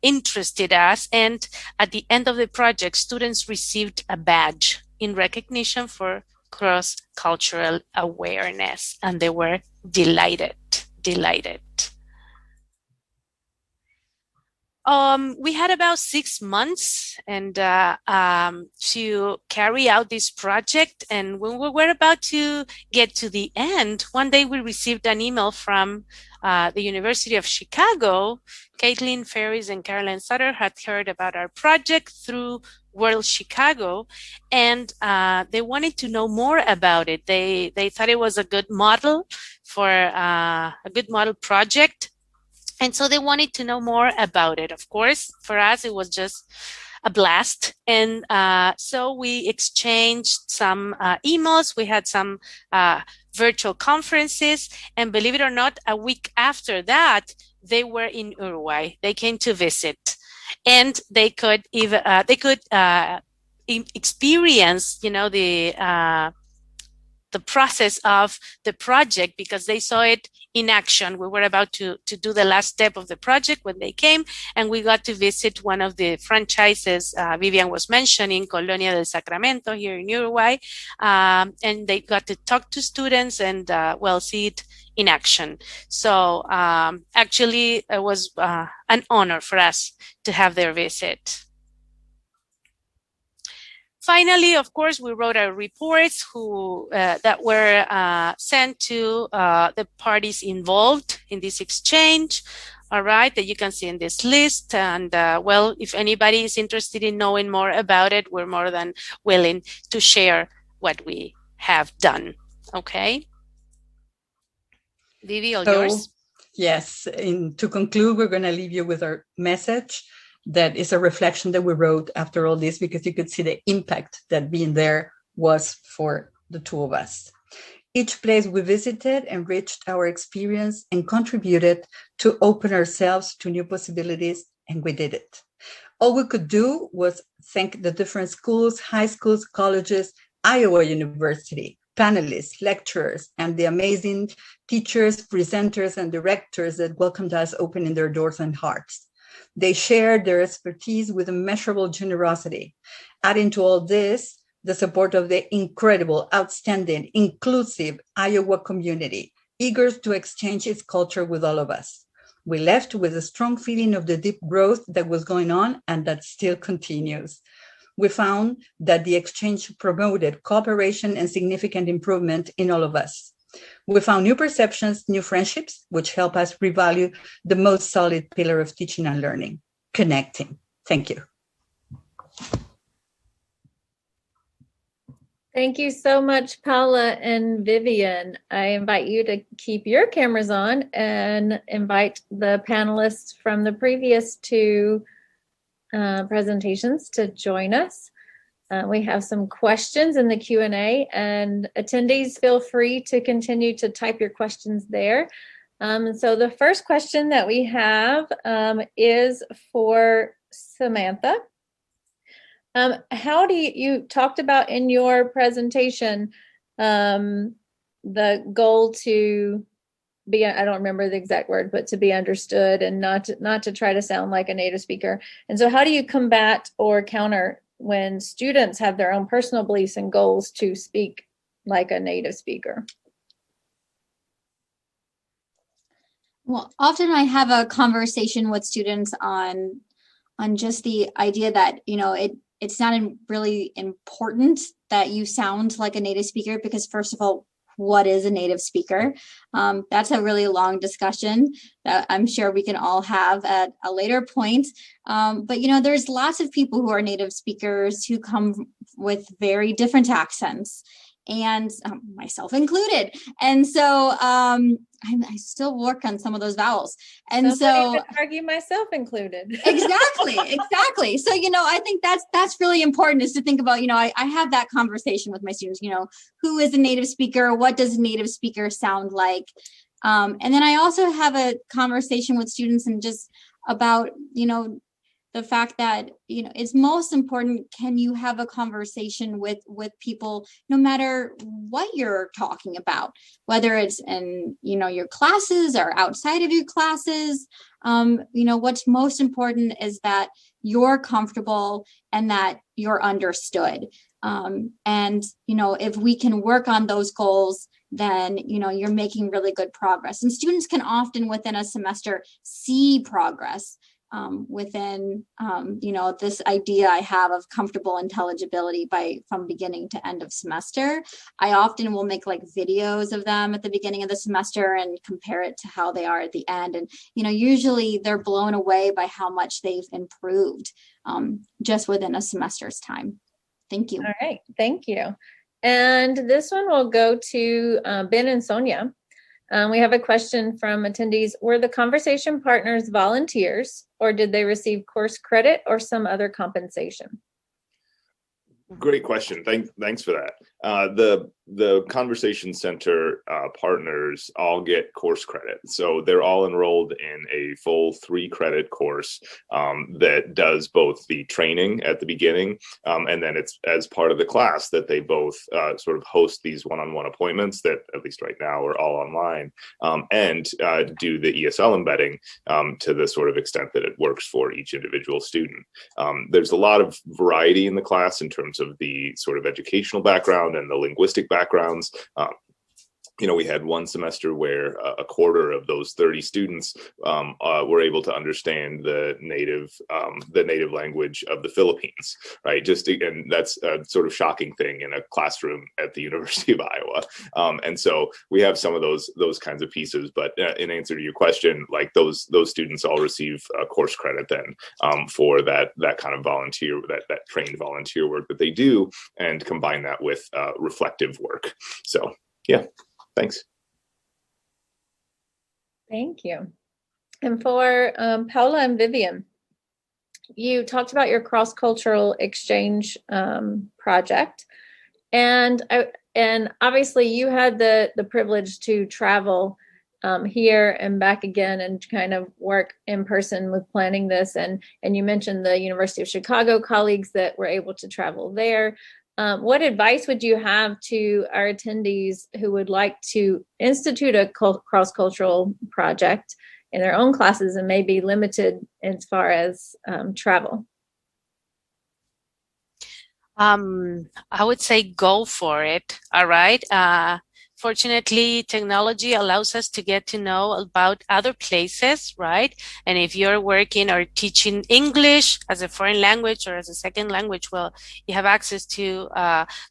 interested us. And at the end of the project, students received a badge in recognition for cross-cultural awareness, and they were delighted. We had about 6 months to carry out this project. And when we were about to get to the end, one day we received an email from the University of Chicago. Caitlin Ferris and Caroline Sutter had heard about our project through World Chicago, and they wanted to know more about it. They thought it was a good model for a good model project. And so they wanted to know more about it. Of course, for us, it was just a blast. And so we exchanged some emails. We had some virtual conferences. And believe it or not, a week after that, they were in Uruguay. They came to visit. And they could even experience, the process of the project, because they saw it in action. We were about to do the last step of the project when they came, and we got to visit one of the franchises Vivian was mentioning, Colonia del Sacramento here in Uruguay, and they got to talk to students and see it in action. So actually, it was an honor for us to have their visit. Finally, of course, we wrote our reports that were sent to the parties involved in this exchange, all right, that you can see in this list. And well, if anybody is interested in knowing more about it, we're more than willing to share what we have done. Okay. Vivi, all yours. Yes, to conclude, we're going to leave you with our message that is a reflection that we wrote after all this, because you could see the impact that being there was for the two of us. Each place we visited enriched our experience and contributed to open ourselves to new possibilities, and we did it. All we could do was thank the different schools, high schools, colleges, Iowa University, panelists, lecturers, and the amazing teachers, presenters, and directors that welcomed us, opening their doors and hearts. They shared their expertise with immeasurable generosity. Adding to all this, the support of the incredible, outstanding, inclusive Iowa community, eager to exchange its culture with all of us. We left with a strong feeling of the deep growth that was going on and that still continues. We found that the exchange promoted cooperation and significant improvement in all of us. We found new perceptions, new friendships, which help us revalue the most solid pillar of teaching and learning, connecting. Thank you. Thank you so much, Paula and Vivian. I invite you to keep your cameras on and invite the panelists from the previous two presentations to join us. We have some questions in the Q&A, and attendees, feel free to continue to type your questions there. So the first question that we have is for Samantha. How do you talked about in your presentation the goal to be, I don't remember the exact word, but to be understood and not to try to sound like a native speaker. And so how do you combat or counter when students have their own personal beliefs and goals to speak like a native speaker? Well, often I have a conversation with students on just the idea that, you know, it's not really important that you sound like a native speaker, because first of all, what is a native speaker? That's a really long discussion that I'm sure we can all have at a later point. But, you know, there's lots of people who are native speakers who come with very different accents, and myself included. And so I still work on some of those vowels. And Somebody could argue myself included. Exactly. So, you know, I think that's really important, is to think about, you know, I have that conversation with my students, you know, who is a native speaker? What does a native speaker sound like? And then I also have a conversation with students and just about, you know, the fact that, you know, it's most important, can you have a conversation with people, no matter what you're talking about, whether it's in, you know, your classes or outside of your classes. You know, what's most important is that you're comfortable and that you're understood. And, you know, if we can work on those goals, then, you know, you're making really good progress. And students can often within a semester see progress within, you know, this idea I have of comfortable intelligibility from beginning to end of semester. I often will make like videos of them at the beginning of the semester and compare it to how they are at the end. And, you know, usually they're blown away by how much they've improved just within a semester's time. Thank you. All right. Thank you. And this one will go to Ben and Sonja. We have a question from attendees. Were the conversation partners volunteers, or did they receive course credit or some other compensation? Great question. Thanks for that. The Conversation Center partners all get course credit. So they're all enrolled in a full 3-credit course that does both the training at the beginning, and then it's as part of the class that they both sort of host these one-on-one appointments that, at least right now, are all online, and do the ESL embedding to the sort of extent that it works for each individual student. There's a lot of variety in the class in terms of the sort of educational background and the linguistic backgrounds. we had one semester where a quarter of those 30 students were able to understand the native language of the Philippines, right? And that's a sort of shocking thing in a classroom at the University of Iowa. And so we have some of those kinds of pieces. But in answer to your question, like those students all receive course credit then for that kind of volunteer, that trained volunteer work that they do, and combine that with reflective work. So yeah. Thanks. Thank you. And for Paula and Vivian, you talked about your cross-cultural exchange project, and obviously you had the privilege to travel here and back again and kind of work in person with planning this. And you mentioned the University of Chicago colleagues that were able to travel there. What advice would you have to our attendees who would like to institute a cross-cultural project in their own classes and may be limited as far as travel? I would say go for it. All right. Fortunately, technology allows us to get to know about other places, right? And if you're working or teaching English as a foreign language or as a second language, well, you have access to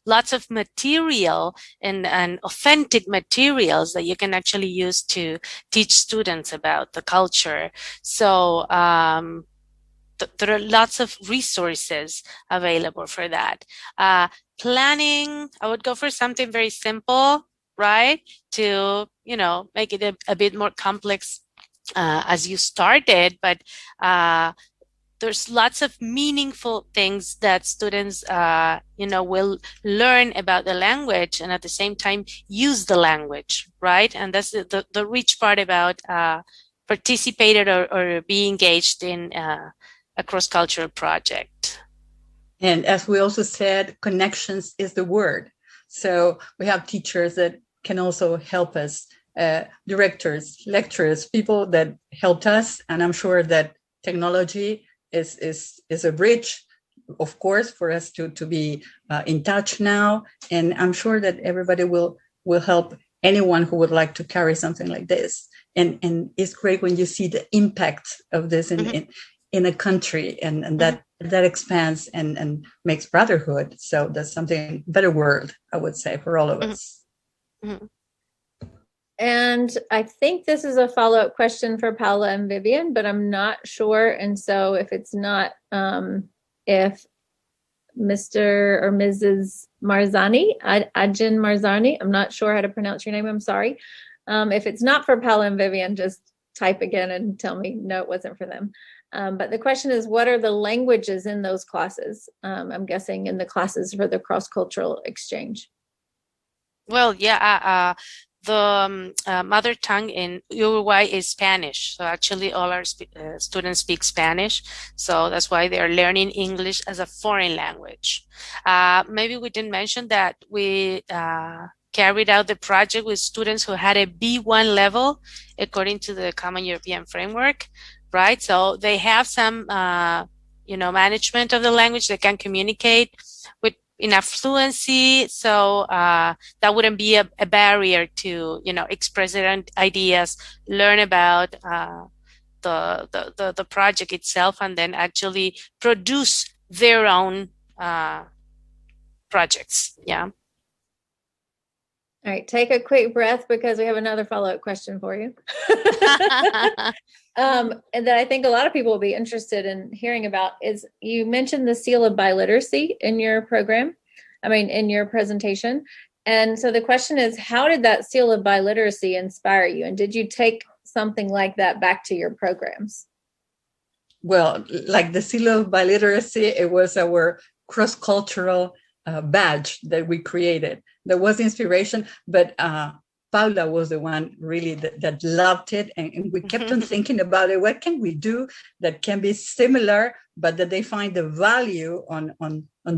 lots of material and authentic materials that you can actually use to teach students about the culture. So there are lots of resources available for that. Planning, I would go for something very simple, right? To, make it a bit more complex as you started, but there's lots of meaningful things that students, will learn about the language and at the same time use the language, right? And that's the rich part about participated or be engaged in a cross-cultural project. And as we also said, connections is the word. So we have teachers that can also help us, directors, lecturers, people that helped us. And I'm sure that technology is a bridge, of course, for us to be in touch now. And I'm sure that everybody will help anyone who would like to carry something like this. And it's great when you see the impact of this in a country, and that expands and makes brotherhood. So that's something, better world, I would say, for all of us. Mm-hmm. And I think this is a follow-up question for Paula and Vivian, but I'm not sure. And so if it's not, if Mr. or Mrs. Marzani, Ajin Marzani, I'm not sure how to pronounce your name, I'm sorry. If it's not for Paula and Vivian, just type again and tell me, no, it wasn't for them. But the question is, what are the languages in those classes? I'm guessing in the classes for the cross-cultural exchange. Well, yeah, the mother tongue in Uruguay is Spanish. So actually all our students speak Spanish. So that's why they're learning English as a foreign language. Maybe we didn't mention that we carried out the project with students who had a B1 level according to the Common European Framework, right? So they have some, management of the language. They can communicate with enough fluency, so that wouldn't be a barrier to express their own ideas, learn about the project itself, and then actually produce their own projects. Yeah. All right, take a quick breath because we have another follow-up question for you. And that I think a lot of people will be interested in hearing about is, you mentioned the seal of biliteracy in your in your presentation. And so the question is, how did that seal of biliteracy inspire you? And did you take something like that back to your programs? Well, like the seal of biliteracy, it was our cross-cultural badge that we created. There was inspiration, but Paula was the one really that loved it. And we kept on thinking about it. What can we do that can be similar, but that they find the value on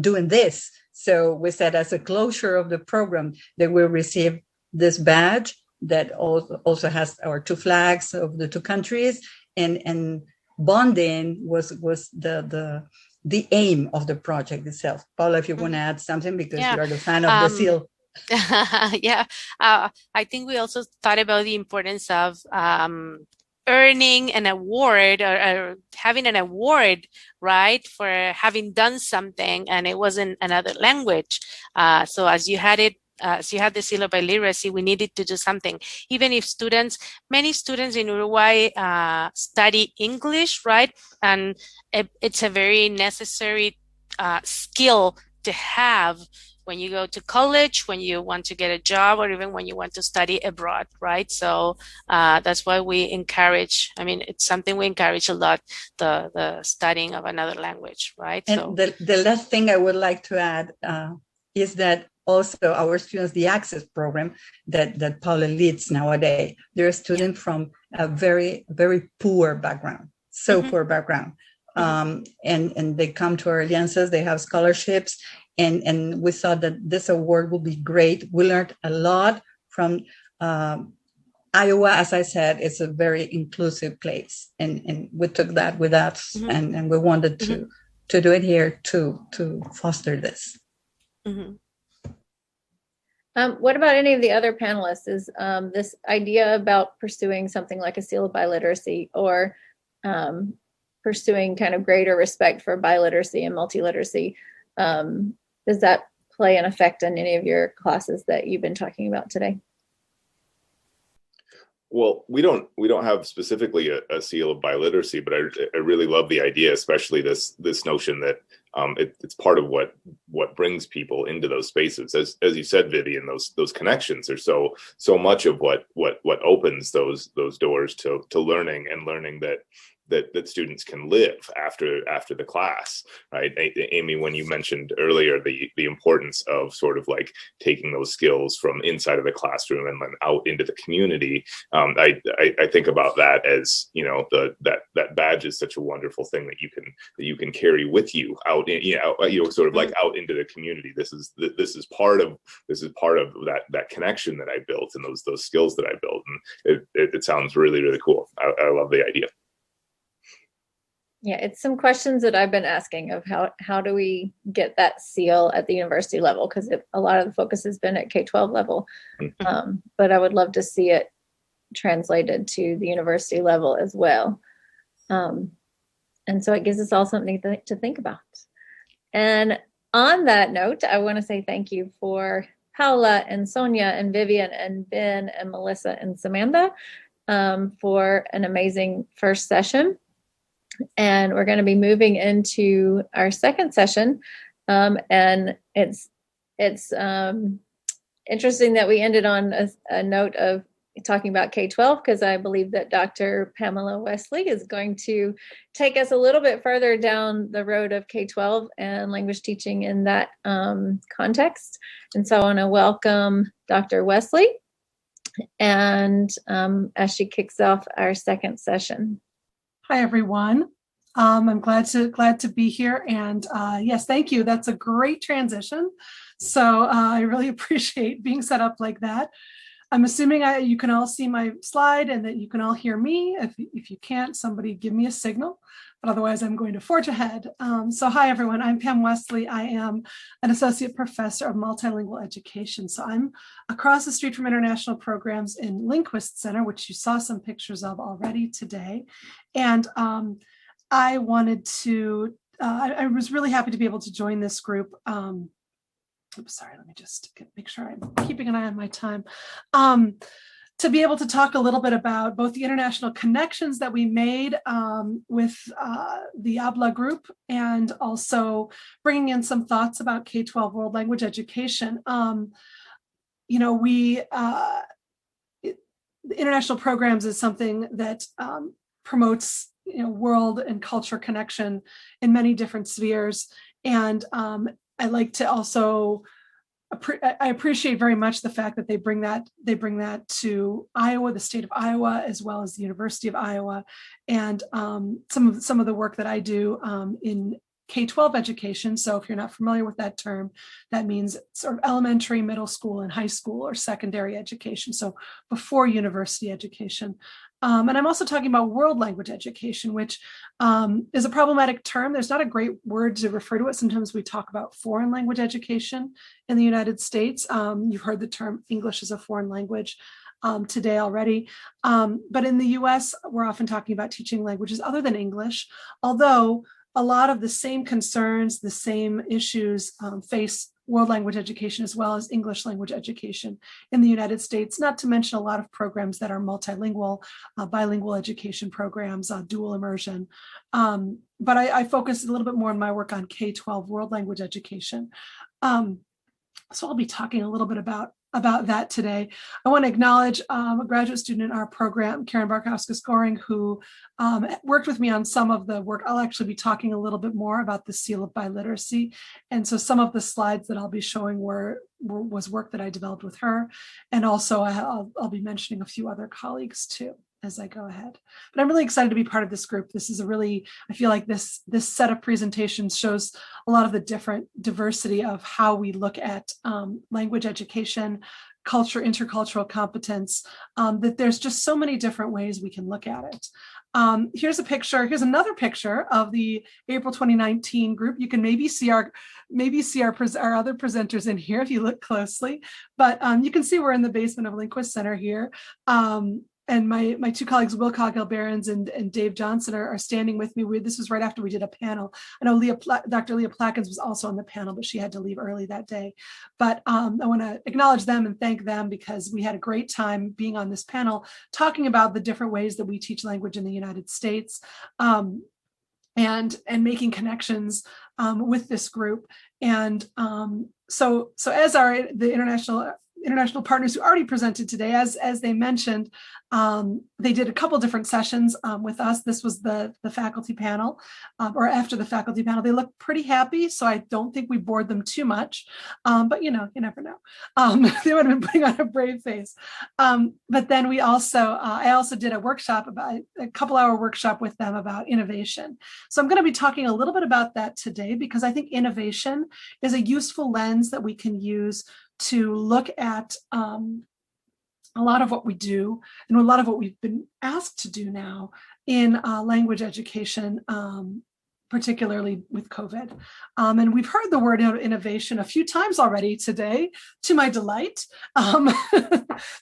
doing this? So we said, as a closure of the program, they will receive this badge that also has our two flags of the two countries. And bonding was the aim of the project itself. Paula, if you want to add something, because you are the fan of the seal. Yeah, I think we also thought about the importance of earning an award or having an award, right, for having done something and it wasn't another language. So as you had it, as you had the seal of biliteracy, we needed to do something. Even if many students in Uruguay study English, right, and it's a very necessary skill to have when you go to college, when you want to get a job, or even when you want to study abroad, right? So that's why we encourage, I mean, it's something we encourage a lot, the studying of another language, right? And So the last thing I would like to add is that also our students, the Access program that Paula leads nowadays, they're a student from a very, very poor background, poor background. And they come to our aliances, they have scholarships, and we thought that this award will be great. We learned a lot from Iowa. As I said, it's a very inclusive place, and we took that with us, and we wanted to do it here to foster this. What about any of the other panelists? Is this idea about pursuing something like a seal of biliteracy, or pursuing kind of greater respect for biliteracy and multiliteracy, does that play an effect in any of your classes that you've been talking about today? Well, we don't have specifically a seal of biliteracy, but I really love the idea, especially this notion that it's part of what brings people into those spaces. As you said, Vivian, those connections are so much of what opens those doors to learning, and learning that students can live after the class, right? Amy, when you mentioned earlier the importance of sort of like taking those skills from inside of the classroom and then out into the community, I think about that as, you know, that badge is such a wonderful thing that you can carry with you out, sort of like out into the community. This is part of that connection that I built, and those skills that I built, and it sounds really, really cool. I love the idea. Yeah, it's some questions that I've been asking of how do we get that seal at the university level, because a lot of the focus has been at K-12 level, but I would love to see it translated to the university level as well. And so it gives us all something to think about. And on that note, I want to say thank you for Paula and Sonja and Vivian and Ben and Melissa and Samantha for an amazing first session. And we're going to be moving into our second session. And it's interesting that we ended on a note of talking about K-12, because I believe that Dr. Pamela Wesley is going to take us a little bit further down the road of K-12 and language teaching in that context. And so I want to welcome Dr. Wesley, and as she kicks off our second session. Hi, everyone. I'm glad to be here. And yes, thank you. That's a great transition. So I really appreciate being set up like that. I'm assuming you can all see my slide and that you can all hear me. If you can't, somebody give me a signal. But otherwise, I'm going to forge ahead. So hi, everyone. I'm Pam Wesley. I am an associate professor of multilingual education. So I'm across the street from international programs in Linguist Center, which you saw some pictures of already today. And I wanted to, I was really happy to be able to join this group. Oops, sorry, let me just make sure I'm keeping an eye on my time. To be able to talk a little bit about both the international connections that we made with the ABLA group, and also bringing in some thoughts about K-12 world language education. You know, the international programs is something that promotes, you know, world and culture connection in many different spheres. And I like to also, I appreciate very much the fact that they bring that to Iowa, the state of Iowa, as well as the University of Iowa, and some of the work that I do in K-12 education. So if you're not familiar with that term, that means sort of elementary, middle school, and high school, or secondary education. So before university education. And I'm also talking about world language education, which is a problematic term. There's not a great word to refer to it. Sometimes we talk about foreign language education in the United States. You've heard the term English as a foreign language today already. But in the US, we're often talking about teaching languages other than English, although a lot of the same concerns, the same issues face world language education as well as English language education in the United States, not to mention a lot of programs that are multilingual, bilingual education programs, dual immersion. But I focus a little bit more in my work on K-12 world language education. So I'll be talking a little bit about that today. I want to acknowledge a graduate student in our program, Karen Barkowska-Scoring, who worked with me on some of the work. I'll actually be talking a little bit more about the Seal of Biliteracy. And so some of the slides that I'll be showing was work that I developed with her. And also I'll be mentioning a few other colleagues too as I go ahead. But I'm really excited to be part of this group. This is I feel like this set of presentations shows a lot of the different diversity of how we look at language education, culture, intercultural competence, that there's just so many different ways we can look at it. Here's another picture of the April 2019 group. You can maybe see our other presenters in here if you look closely, but you can see we're in the basement of Lindquist Center here. And my two colleagues, Will Coghill-Behrens and Dave Johnson, are standing with me. This was right after we did a panel. I know Dr. Leah Plackens was also on the panel, but she had to leave early that day. But I want to acknowledge them and thank them because we had a great time being on this panel, talking about the different ways that we teach language in the United States, and making connections with this group. And so as the international partners who already presented today, as they mentioned, they did a couple different sessions with us. This was the faculty panel, or after the faculty panel. They looked pretty happy, so I don't think we bored them too much. But you never know. They would have been putting on a brave face. But then I also did a couple-hour workshop with them about innovation. So I'm going to be talking a little bit about that today because I think innovation is a useful lens that we can use to look at a lot of what we do and a lot of what we've been asked to do now in language education, particularly with COVID. And we've heard the word innovation a few times already today, to my delight.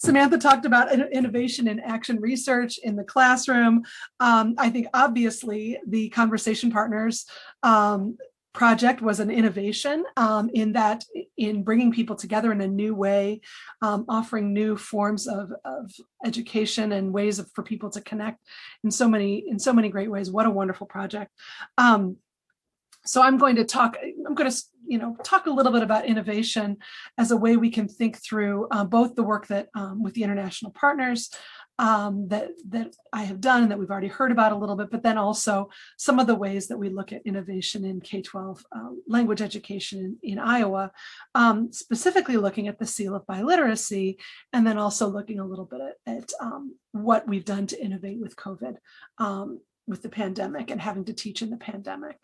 Samantha talked about innovation in action research in the classroom. I think obviously the Conversation Partners project was an innovation in bringing people together in a new way, offering new forms of education and ways for people to connect in so many great ways. What a wonderful project. So I'm going to talk a little bit about innovation as a way we can think through both the work that with the international partners that I have done and that we've already heard about a little bit, but then also some of the ways that we look at innovation in K-12 language education in Iowa, specifically looking at the Seal of Biliteracy, and then also looking a little bit at what we've done to innovate with COVID, with the pandemic and having to teach in the pandemic.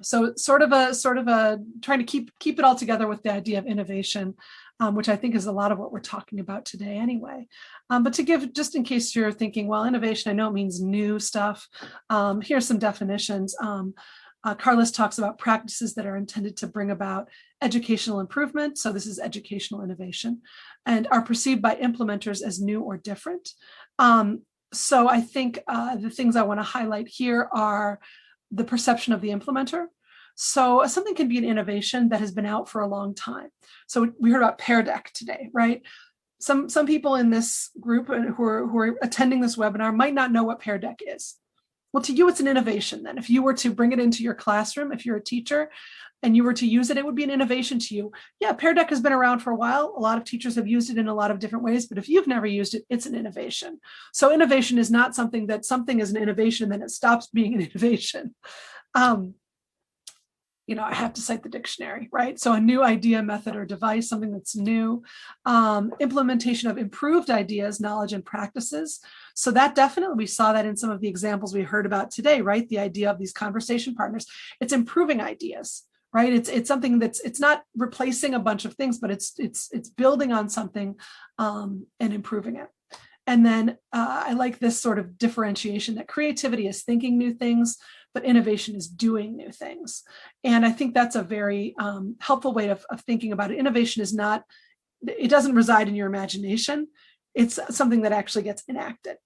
So sort of a trying to keep it all together with the idea of innovation, which I think is a lot of what we're talking about today anyway. But to give, just in case you're thinking, well, innovation, I know it means new stuff. Here's some definitions. Carlos talks about practices that are intended to bring about educational improvement. So this is educational innovation, and are perceived by implementers as new or different. So I think the things I want to highlight here are the perception of the implementer. So something can be an innovation that has been out for a long time. So we heard about Pear Deck today, right? Some people in this group who are attending this webinar might not know what Pear Deck is. Well, to you, it's an innovation then. If you were to bring it into your classroom, if you're a teacher and you were to use it, it would be an innovation to you. Yeah, Pear Deck has been around for a while. A lot of teachers have used it in a lot of different ways, but if you've never used it, it's an innovation. So innovation is not something is an innovation, then it stops being an innovation. I have to cite the dictionary, right? So a new idea, method, or device, something that's new. Implementation of improved ideas, knowledge, and practices. So that definitely, we saw that in some of the examples we heard about today, right? The idea of these conversation partners, it's improving ideas, right? It's something it's not replacing a bunch of things, but it's building on something and improving it. And then I like this sort of differentiation that creativity is thinking new things, but innovation is doing new things. And I think that's a very helpful way of thinking about it. Innovation is not, it doesn't reside in your imagination. It's something that actually gets enacted.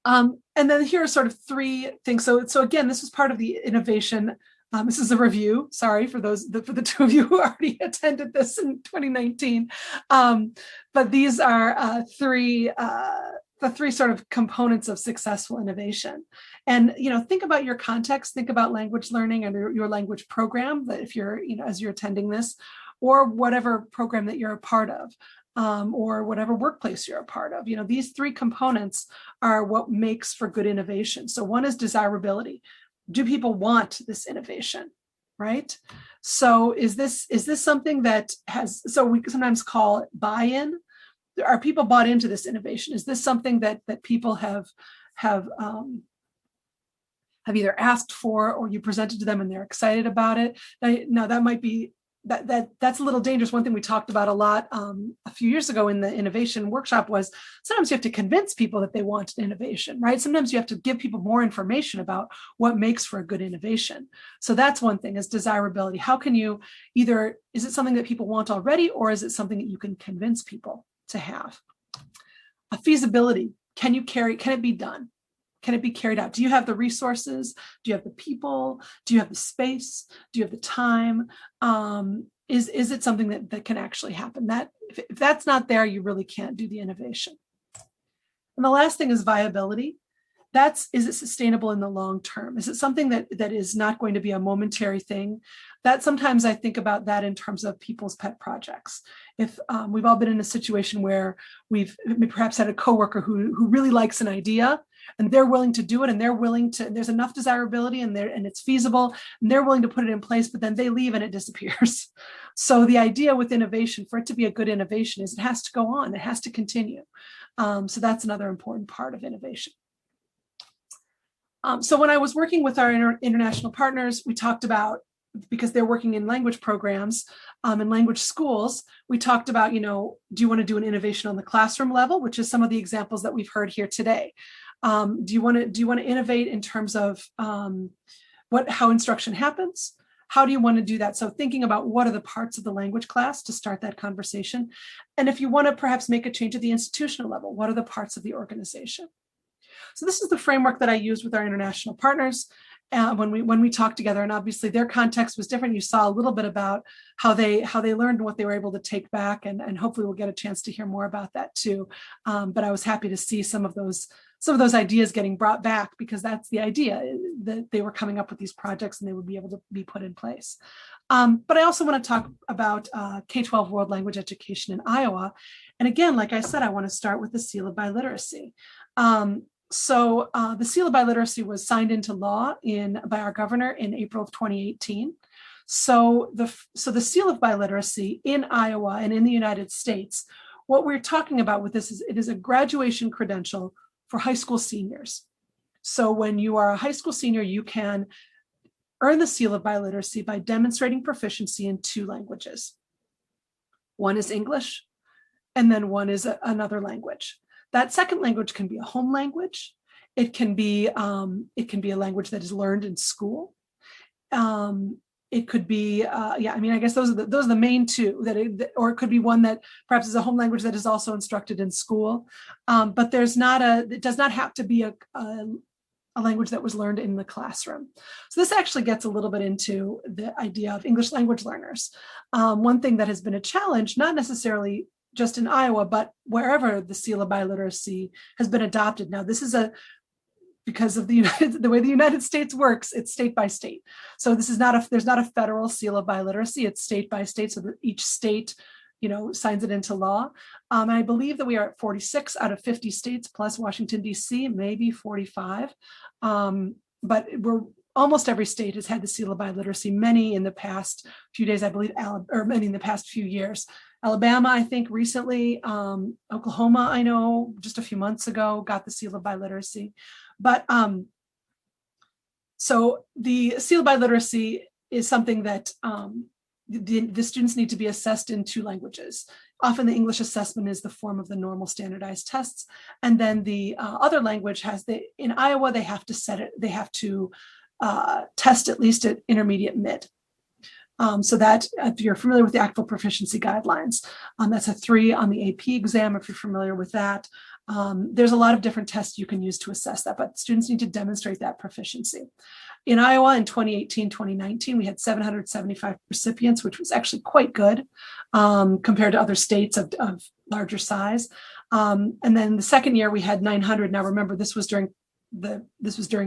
And then here are sort of three things. So again, this was part of the innovation. This is a review. Sorry for the two of you who already attended this in 2019. But these are the three sort of components of successful innovation. And think about your context. Think about language learning and your language program. That if you're as you're attending this, or whatever program that you're a part of. Or whatever workplace you're a part of. These three components are what makes for good innovation. So one is desirability. Do people want this innovation, right? So is this something that has, so we sometimes call it buy-in. Are people bought into this innovation? Is this something that people have either asked for or you presented to them and they're excited about it? Now that might be, that's a little dangerous. One thing we talked about a lot a few years ago in the innovation workshop was sometimes you have to convince people that they want innovation, right? Sometimes you have to give people more information about what makes for a good innovation. So that's one thing, is desirability. How can you either, is it something that people want already, or is it something that you can convince people to have? A feasibility, can it be done? Can it be carried out? Do you have the resources? Do you have the people? Do you have the space? Do you have the time? Is it something that can actually happen? That if that's not there, you really can't do the innovation. And the last thing is viability. Is it sustainable in the long term? Is it something that is not going to be a momentary thing? That sometimes I think about that in terms of people's pet projects. If we've all been in a situation where we've perhaps had a coworker who really likes an idea, and they're willing to do it, and there's enough desirability and it's feasible, and they're willing to put it in place, but then they leave and it disappears. So the idea with innovation, for it to be a good innovation, is it has to go on, it has to continue. So that's another important part of innovation. So when I was working with our international partners, we talked about, because they're working in language programs and language schools, we talked about, do you want to do an innovation on the classroom level, which is some of the examples that we've heard here today. Do you want to innovate in terms of how instruction happens? How do you want to do that? So thinking about what are the parts of the language class to start that conversation. And if you want to perhaps make a change at the institutional level, what are the parts of the organization? So this is the framework that I used with our international partners when we talked together. And obviously their context was different. You saw a little bit about how they learned and what they were able to take back. And hopefully we'll get a chance to hear more about that too. But I was happy to see some of those ideas getting brought back, because that's the idea, that they were coming up with these projects and they would be able to be put in place. But I also want to talk about K-12 world language education in Iowa. And again, like I said, I want to start with the Seal of Biliteracy. So the Seal of Biliteracy was signed into law by our governor in April of 2018. So the Seal of Biliteracy in Iowa and in the United States, what we're talking about with this is it is a graduation credential for high school seniors. So when you are a high school senior, you can earn the Seal of Biliteracy by demonstrating proficiency in 2 languages. One is English, and then one is another language. That second language can be a home language. It can be a language that is learned in school. It could be, I guess those are the main 2. Or it could be one that perhaps is a home language that is also instructed in school. But it does not have to be a language that was learned in the classroom. So this actually gets a little bit into the idea of English language learners. One thing that has been a challenge, not necessarily just in Iowa, but wherever the Seal of Biliteracy has been adopted. Now, this is because of the way the United States works, it's state by state. So this is there's not a federal Seal of Biliteracy, it's state by state, so that each state, signs it into law. And I believe that we are at 46 out of 50 states, plus Washington, D.C., maybe 45. But almost every state has had the Seal of Biliteracy, many in the past few days, I believe, many in the past few years. Alabama, I think recently, Oklahoma, I know just a few months ago, got the Seal of Biliteracy. But so the Seal of Biliteracy is something that the students need to be assessed in 2 languages. Often the English assessment is the form of the normal standardized tests. And then the other language in Iowa, they have to test at least at intermediate mid. So that if you're familiar with the ACTFL proficiency guidelines, that's a 3 on the AP exam, if you're familiar with that. There's a lot of different tests you can use to assess that, but students need to demonstrate that proficiency. In Iowa in 2018, 2019, we had 775 recipients, which was actually quite good compared to other states of larger size. And then the second year we had 900. Now remember, this was during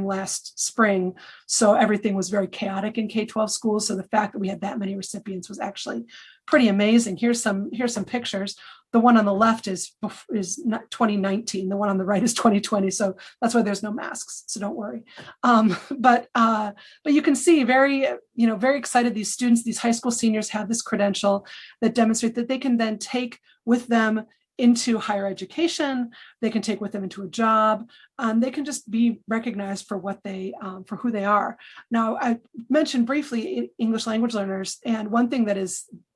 last spring, so everything was very chaotic in K-12 schools. So the fact that we had that many recipients was actually pretty amazing. Here's some pictures. The one on the left is 2019. The one on the right is 2020. So that's why there's no masks. So don't worry. But you can see very excited. These students, these high school seniors, have this credential that demonstrate that they can then take with them into higher education. They can take with them into a job. They can just be recognized for for who they are. Now, I mentioned briefly English language learners, and one thing that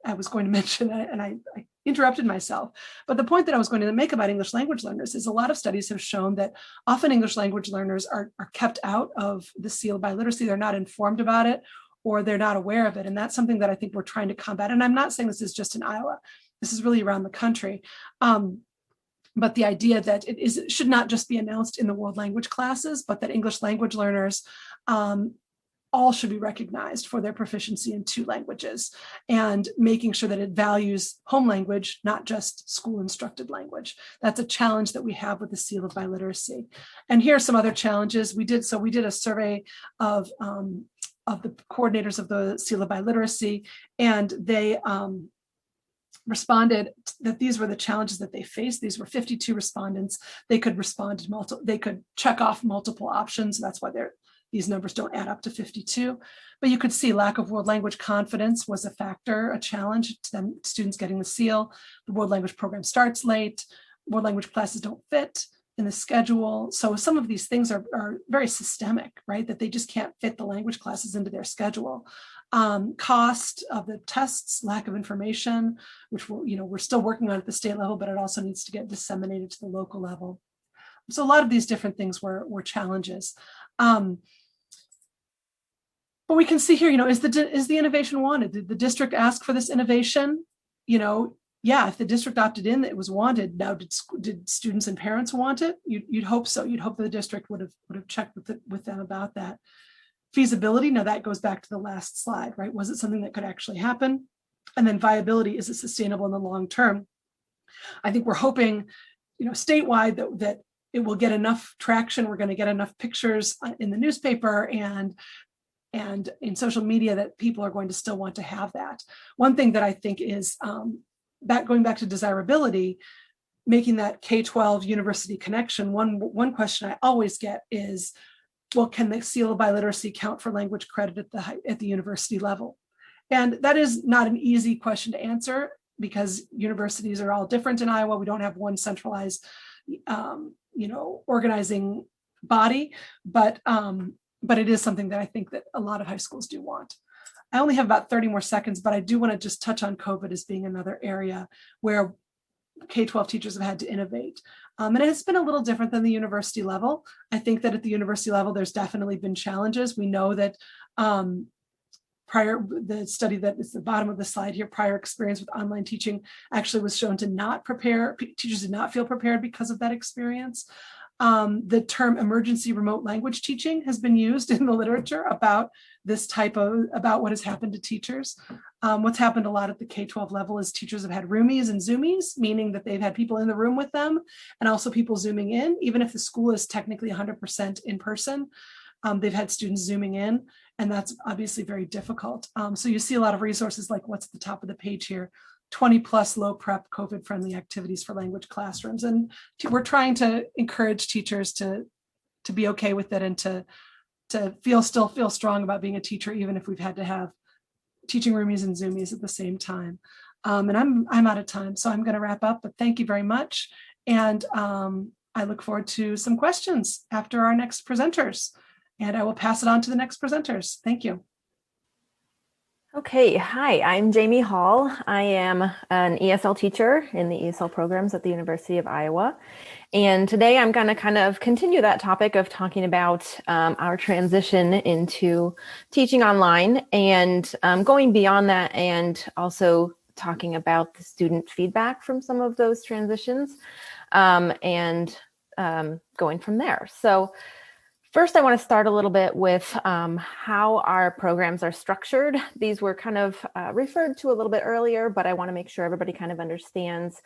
I was going to mention, and I interrupted myself, but the point that I was going to make about English language learners is a lot of studies have shown that often English language learners are kept out of the seal of biliteracy. They're not informed about it, or they're not aware of it. And that's something that I think we're trying to combat. And I'm not saying this is just in Iowa. This is really around the country. But the idea that it should not just be announced in the world language classes, but that English language learners all should be recognized for their proficiency in 2 languages, and making sure that it values home language, not just school instructed language. That's a challenge that we have with the seal of biliteracy. And here are some other challenges. We did a survey of the coordinators of the seal of biliteracy, and they responded that these were the challenges that they faced. These were 52 respondents. They could respond to they could check off multiple options. That's why these numbers don't add up to 52. But you could see lack of world language confidence was a factor, a challenge to them, students getting the seal. The world language program starts late. World language classes don't fit in the schedule. So some of these things are very systemic, right? That they just can't fit the language classes into their schedule. Cost of the tests, lack of information, which we're still working on at the state level, but it also needs to get disseminated to the local level. So a lot of these different things were challenges. But we can see here, is the innovation wanted? Did the district ask for this innovation? Yeah, if the district opted in, it was wanted. Now, did students and parents want it? You'd hope so. You'd hope that the district would have checked with them about that. Feasibility, now that goes back to the last slide, right? Was it something that could actually happen? And then viability, is it sustainable in the long term? I think we're hoping, statewide that it will get enough traction. We're going to get enough pictures in the newspaper and in social media that people are going to still want to have that. One thing that I think is going back to desirability, making that K-12 university connection. One question I always get is, well, can the seal of biliteracy count for language credit at the university level? And that is not an easy question to answer, because universities are all different in Iowa. We don't have one centralized, organizing body, but it is something that I think that a lot of high schools do want. I only have about 30 more seconds, but I do want to just touch on COVID as being another area where K-12 teachers have had to innovate. And it has been a little different than the university level. I think that at the university level, there's definitely been challenges. We know that the study that is the bottom of the slide here, prior experience with online teaching, actually was shown to not prepare, teachers did not feel prepared because of that experience. The term emergency remote language teaching has been used in the literature about about what has happened to teachers. What's happened a lot at the K-12 level is teachers have had roomies and zoomies, meaning that they've had people in the room with them and also people zooming in. Even if the school is technically 100% in person, they've had students zooming in, and that's obviously very difficult. So you see a lot of resources like what's at the top of the page here, 20 plus low prep COVID friendly activities for language classrooms. And we're trying to encourage teachers to be okay with it and to still feel strong about being a teacher, even if we've had to have teaching roomies and zoomies at the same time. And I'm out of time, so I'm going to wrap up, but thank you very much. And I look forward to some questions after our next presenters, and I will pass it on to the next presenters. Thank you. Okay, hi, I'm Jamie Hall. I am an ESL teacher in the ESL programs at the University of Iowa. And today I'm going to kind of continue that topic of talking about our transition into teaching online and going beyond that, and also talking about the student feedback from some of those transitions and going from there. So first, I want to start a little bit with how our programs are structured. These were kind of referred to a little bit earlier, but I want to make sure everybody kind of understands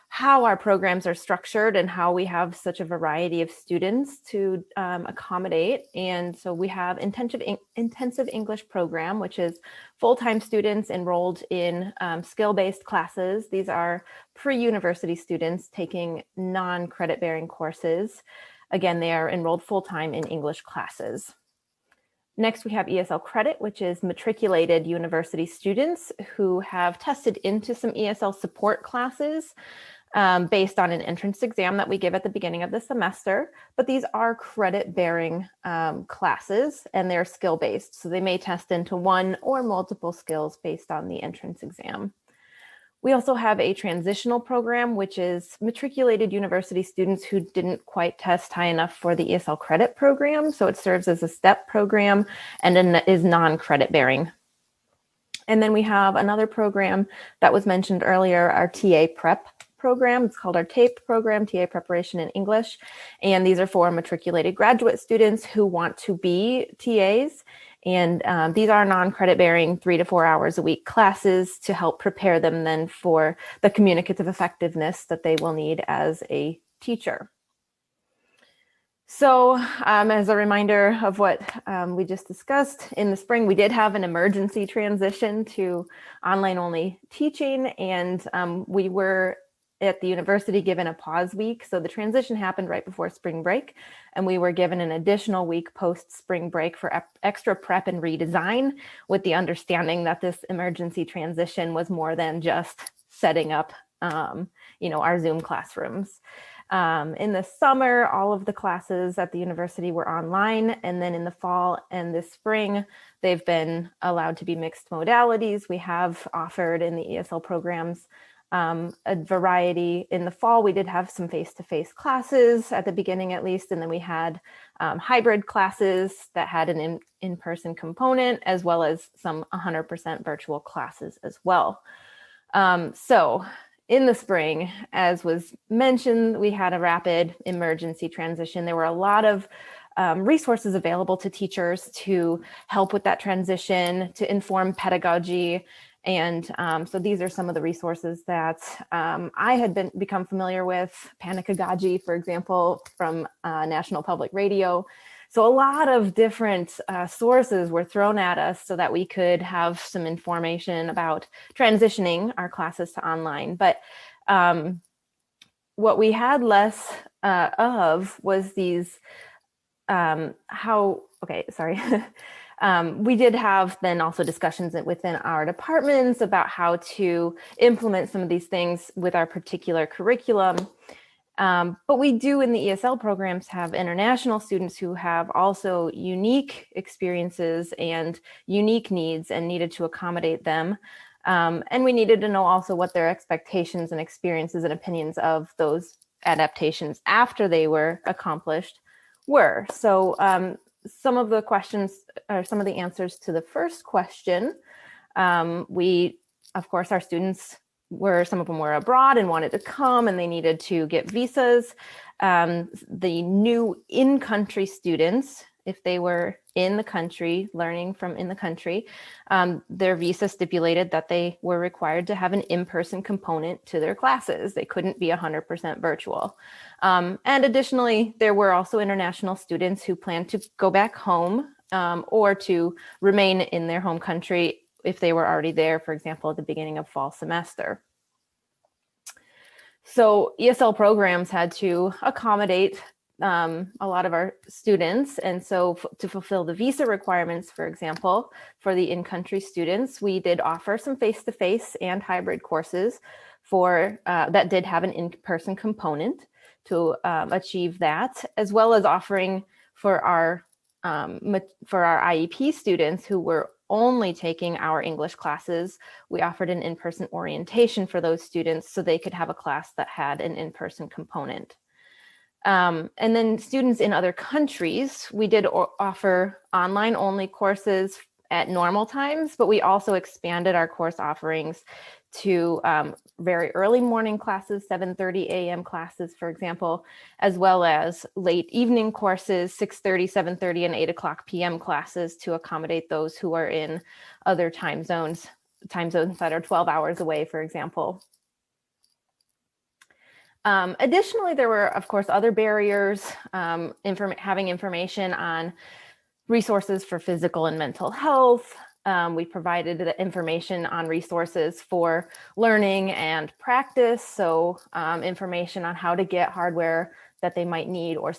how our programs are structured and how we have such a variety of students to accommodate. And so we have intensive English program, which is full-time students enrolled in skill-based classes. These are pre-university students taking non-credit bearing courses. Again, they are enrolled full-time in English classes. Next, we have ESL credit, which is matriculated university students who have tested into some ESL support classes based on an entrance exam that we give at the beginning of the semester. But these are credit-bearing classes, and they're skill-based. So they may test into one or multiple skills based on the entrance exam. We also have a transitional program, which is matriculated university students who didn't quite test high enough for the ESL credit program. So it serves as a step program and is non-credit bearing. And then we have another program that was mentioned earlier, our TA prep program. It's called our TAPE program, TA Preparation in English. And these are for matriculated graduate students who want to be TAs. And these are non-credit bearing 3 to 4 hours a week classes to help prepare them then for the communicative effectiveness that they will need as a teacher. So as a reminder of what we just discussed, in the spring, we did have an emergency transition to online only teaching, and we were at the university given a pause week. So the transition happened right before spring break, and we were given an additional week post spring break for extra prep and redesign, with the understanding that this emergency transition was more than just setting up our Zoom classrooms. In the summer, all of the classes at the university were online, and then in the fall and this spring, they've been allowed to be mixed modalities. We have offered in the ESL programs a variety. In the fall, we did have some face-to-face classes at the beginning, at least, and then we had hybrid classes that had an in-person component, as well as some 100% virtual classes as well. So in the spring, as was mentioned, we had a rapid emergency transition. There were a lot of resources available to teachers to help with that transition, to inform pedagogy. And so these are some of the resources that I had become familiar with. Panic-A-Gaji, for example, from National Public Radio. So a lot of different sources were thrown at us so that we could have some information about transitioning our classes to online. But what we had less of was these, we did have then also discussions within our departments about how to implement some of these things with our particular curriculum. But we do in the ESL programs have international students who have also unique experiences and unique needs and needed to accommodate them. And we needed to know also what their expectations and experiences and opinions of those adaptations after they were accomplished were. So some of the questions, or some of the answers to the first question, of course, our students some of them were abroad and wanted to come, and they needed to get visas. The new in-country students, if they were in the country, learning from in the country, their visa stipulated that they were required to have an in-person component to their classes. They couldn't be 100% virtual. And additionally, there were also international students who planned to go back home or to remain in their home country if they were already there, for example, at the beginning of fall semester. So ESL programs had to accommodate a lot of our students. And so to fulfill the visa requirements, for example, for the in-country students, we did offer some face-to-face and hybrid courses that did have an in-person component to achieve that, as well as offering for our IEP students who were only taking our English classes, we offered an in-person orientation for those students so they could have a class that had an in-person component. And then students in other countries, we did offer online only courses at normal times, but we also expanded our course offerings to very early morning classes, 7:30 a.m. classes, for example, as well as late evening courses, 6:30, 7:30, and 8 o'clock p.m. classes to accommodate those who are in other time zones that are 12 hours away, for example. Additionally, there were, of course, other barriers, having information on resources for physical and mental health. We provided the information on resources for learning and practice. So information on how to get hardware that they might need, or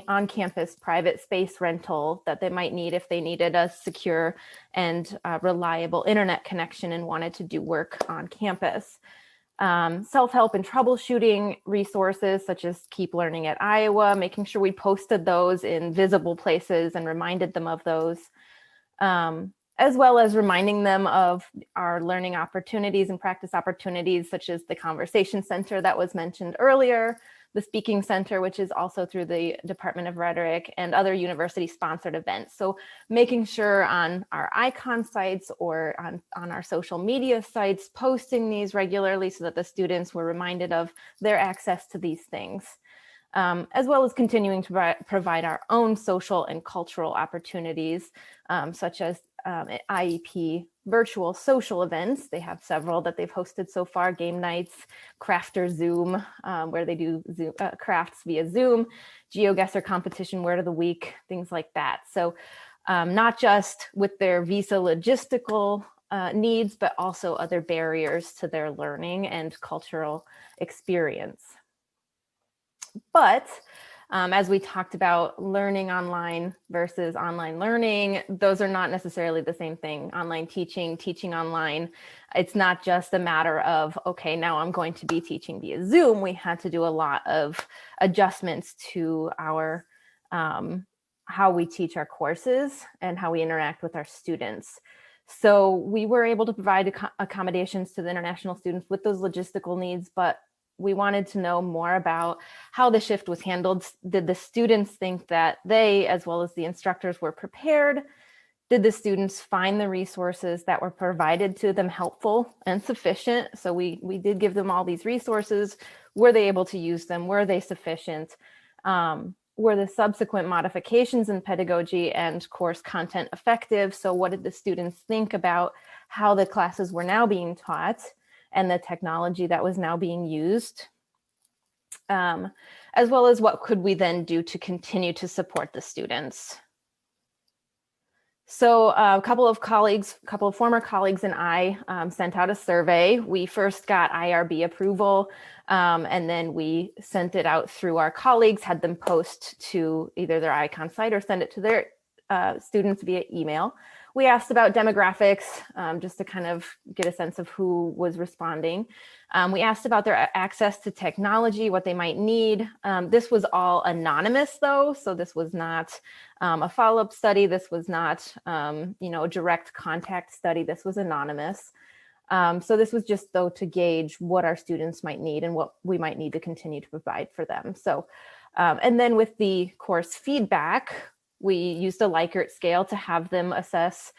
on-campus private space rental that they might need if they needed a secure and reliable internet connection and wanted to do work on campus. Self-help and troubleshooting resources such as Keep Learning at Iowa, making sure we posted those in visible places and reminded them of those, as well as reminding them of our learning opportunities and practice opportunities, such as the Conversation Center that was mentioned earlier, the Speaking Center, which is also through the Department of Rhetoric, and other university-sponsored events. So making sure on our icon sites or on our social media sites, posting these regularly so that the students were reminded of their access to these things, as well as continuing to provide our own social and cultural opportunities, such as IEP virtual social events. They have several that they've hosted so far: game nights, crafter Zoom, where they do crafts via Zoom, GeoGuessr competition, word of the week, things like that. So not just with their visa logistical needs, but also other barriers to their learning and cultural experience. But as we talked about, learning online versus online learning, those are not necessarily the same thing. Online teaching, teaching online, it's not just a matter of, okay, now I'm going to be teaching via Zoom. We had to do a lot of adjustments to our how we teach our courses and how we interact with our students. So we were able to provide accommodations to the international students with those logistical needs, but we wanted to know more about how the shift was handled. Did the students think that they, as well as the instructors, were prepared? Did the students find the resources that were provided to them helpful and sufficient? So we did give them all these resources. Were they able to use them? Were they sufficient? Were the subsequent modifications in pedagogy and course content effective? So what did the students think about how the classes were now being taught and the technology that was now being used, as well as what could we then do to continue to support the students? So a couple of former colleagues and I sent out a survey. We first got IRB approval, and then we sent it out through our colleagues, had them post to either their icon site or send it to their students via email. We asked about demographics, just to kind of get a sense of who was responding. We asked about their access to technology, what they might need. This was all anonymous though, so this was not a follow-up study. This was not a direct contact study. This was anonymous. So this was just though to gauge what our students might need and what we might need to continue to provide for them. So, and then with the course feedback, we used a Likert scale to have them assess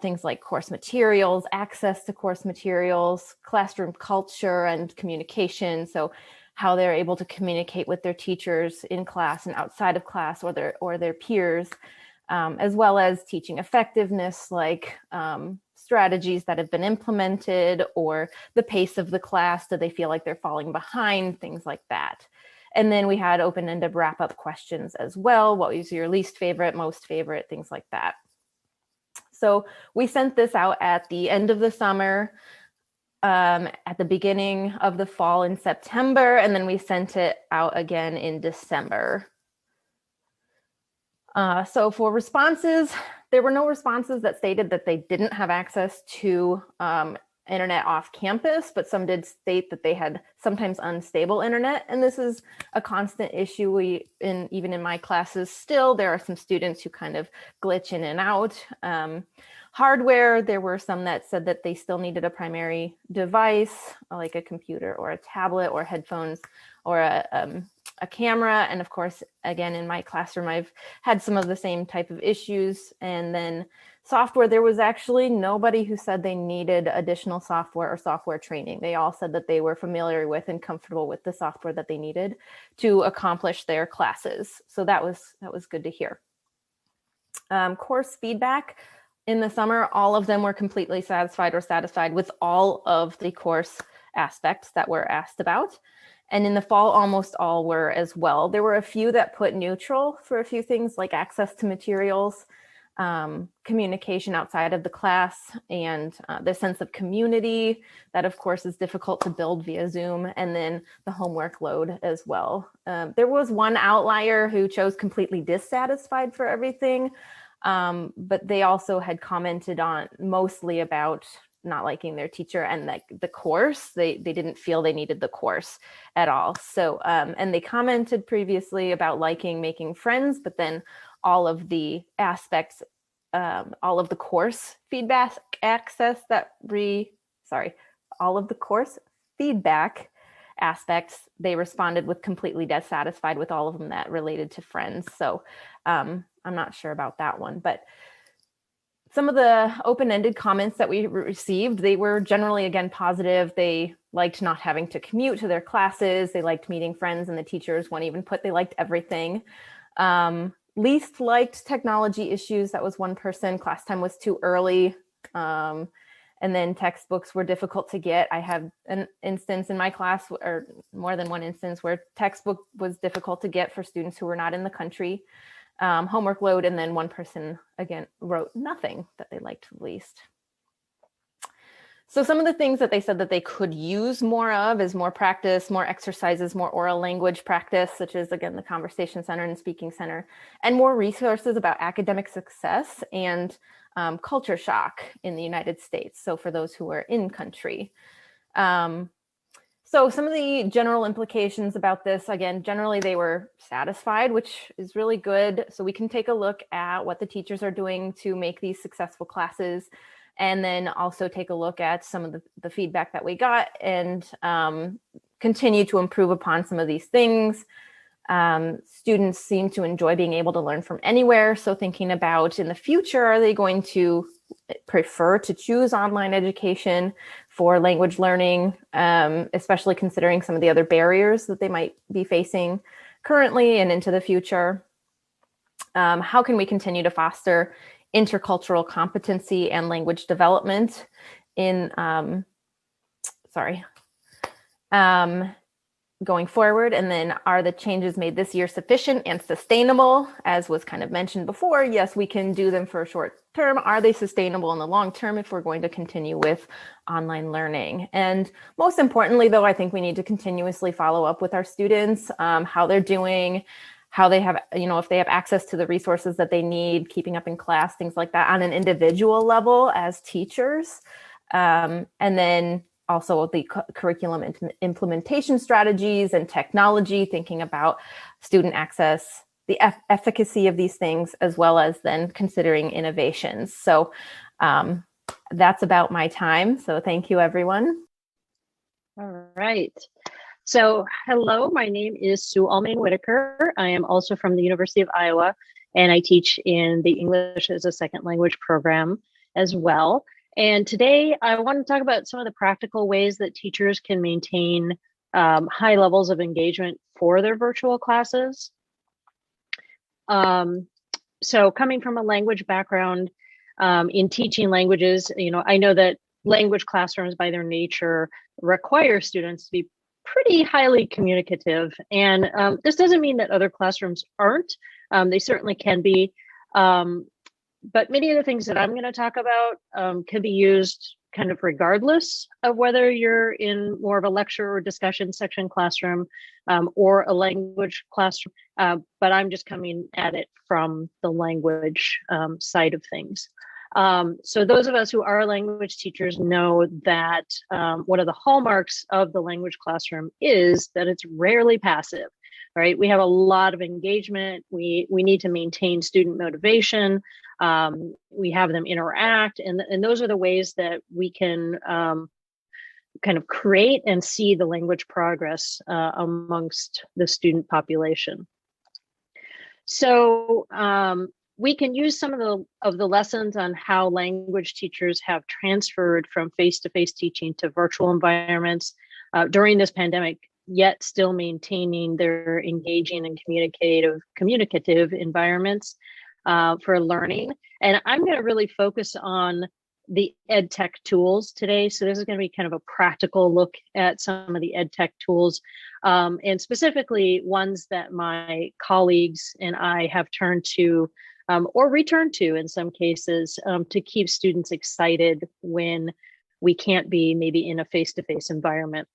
things like course materials, access to course materials, classroom culture and communication. So how they're able to communicate with their teachers in class and outside of class or their peers, as well as teaching effectiveness, like strategies that have been implemented or the pace of the class. Do they feel like they're falling behind? Things like that. And then we had open-ended wrap-up questions as well. What was your least favorite, most favorite, things like that. So we sent this out at the end of the summer, at the beginning of the fall in September, and then we sent it out again in December. So for responses, there were no responses that stated that they didn't have access to internet off campus, but some did state that they had sometimes unstable internet. And this is a constant issue. Even in my classes still, there are some students who kind of glitch in and out. Hardware, there were some that said that they still needed a primary device, like a computer or a tablet or headphones or a camera. And of course, again, in my classroom, I've had some of the same type of issues. And then software, there was actually nobody who said they needed additional software or software training. They all said that they were familiar with and comfortable with the software that they needed to accomplish their classes. So that was good to hear. Course feedback. In the summer, all of them were completely satisfied or satisfied with all of the course aspects that were asked about. And in the fall, almost all were as well. There were a few that put neutral for a few things like access to materials, communication outside of the class, and the sense of community that of course is difficult to build via Zoom, and then the homework load as well. There was one outlier who chose completely dissatisfied for everything. But they also had commented on mostly about not liking their teacher and the course. They didn't feel they needed the course at all. So, and they commented previously about liking making friends, but then all of the aspects, all of the course feedback access all of the course feedback aspects, they responded with completely dissatisfied with all of them that related to friends. So, I'm not sure about that one, but some of the open-ended comments that we received, they were generally, again, positive. They liked not having to commute to their classes. They liked meeting friends, and the teachers, one even put they liked everything. Least liked technology issues. That was one person. Class time was too early. And then textbooks were difficult to get. I have an instance in my class, or more than one instance, where textbook was difficult to get for students who were not in the country. Homework load, and then one person again wrote nothing that they liked the least. So some of the things that they said that they could use more of is more practice, more exercises, more oral language practice, such as again the Conversation Center and Speaking Center, and more resources about academic success and culture shock in the United States. So for those who are in country. So some of the general implications about this, again, generally they were satisfied, which is really good. So we can take a look at what the teachers are doing to make these successful classes, and then also take a look at some of the feedback that we got and continue to improve upon some of these things. Students seem to enjoy being able to learn from anywhere. So thinking about in the future, are they going to prefer to choose online education for language learning, especially considering some of the other barriers that they might be facing currently and into the future? How can we continue to foster intercultural competency and language development in, going forward? And then are the changes made this year sufficient and sustainable? As was kind of mentioned before, yes, we can do them for a short term. Are they sustainable in the long term if we're going to continue with online learning? And most importantly, though, I think we need to continuously follow up with our students, how they're doing, how they have, if they have access to the resources that they need, keeping up in class, things like that on an individual level as teachers. And then also the curriculum implementation strategies and technology, thinking about student access, the efficacy of these things, as well as then considering innovations. So that's about my time. So thank you, everyone. All right. So hello, my name is Sue Almain Whitaker. I am also from the University of Iowa, and I teach in the English as a Second Language program as well. And today I want to talk about some of the practical ways that teachers can maintain high levels of engagement for their virtual classes. So coming from a language background in teaching languages, I know that language classrooms by their nature require students to be pretty highly communicative. And this doesn't mean that other classrooms aren't. They certainly can be. But many of the things that I'm going to talk about can be used kind of regardless of whether you're in more of a lecture or discussion section classroom or a language classroom. But I'm just coming at it from the language side of things. So those of us who are language teachers know that one of the hallmarks of the language classroom is that it's rarely passive. right? We have a lot of engagement. We need to maintain student motivation. We have them interact, and those are the ways that we can kind of create and see the language progress amongst the student population. So we can use some of the lessons on how language teachers have transferred from face-to-face teaching to virtual environments during this pandemic, yet still maintaining their engaging and communicative environments for learning. And I'm going to really focus on the ed tech tools today. So this is going to be kind of a practical look at some of the ed tech tools, and specifically ones that my colleagues and I have turned to or returned to in some cases to keep students excited when we can't be maybe in a face-to-face environment.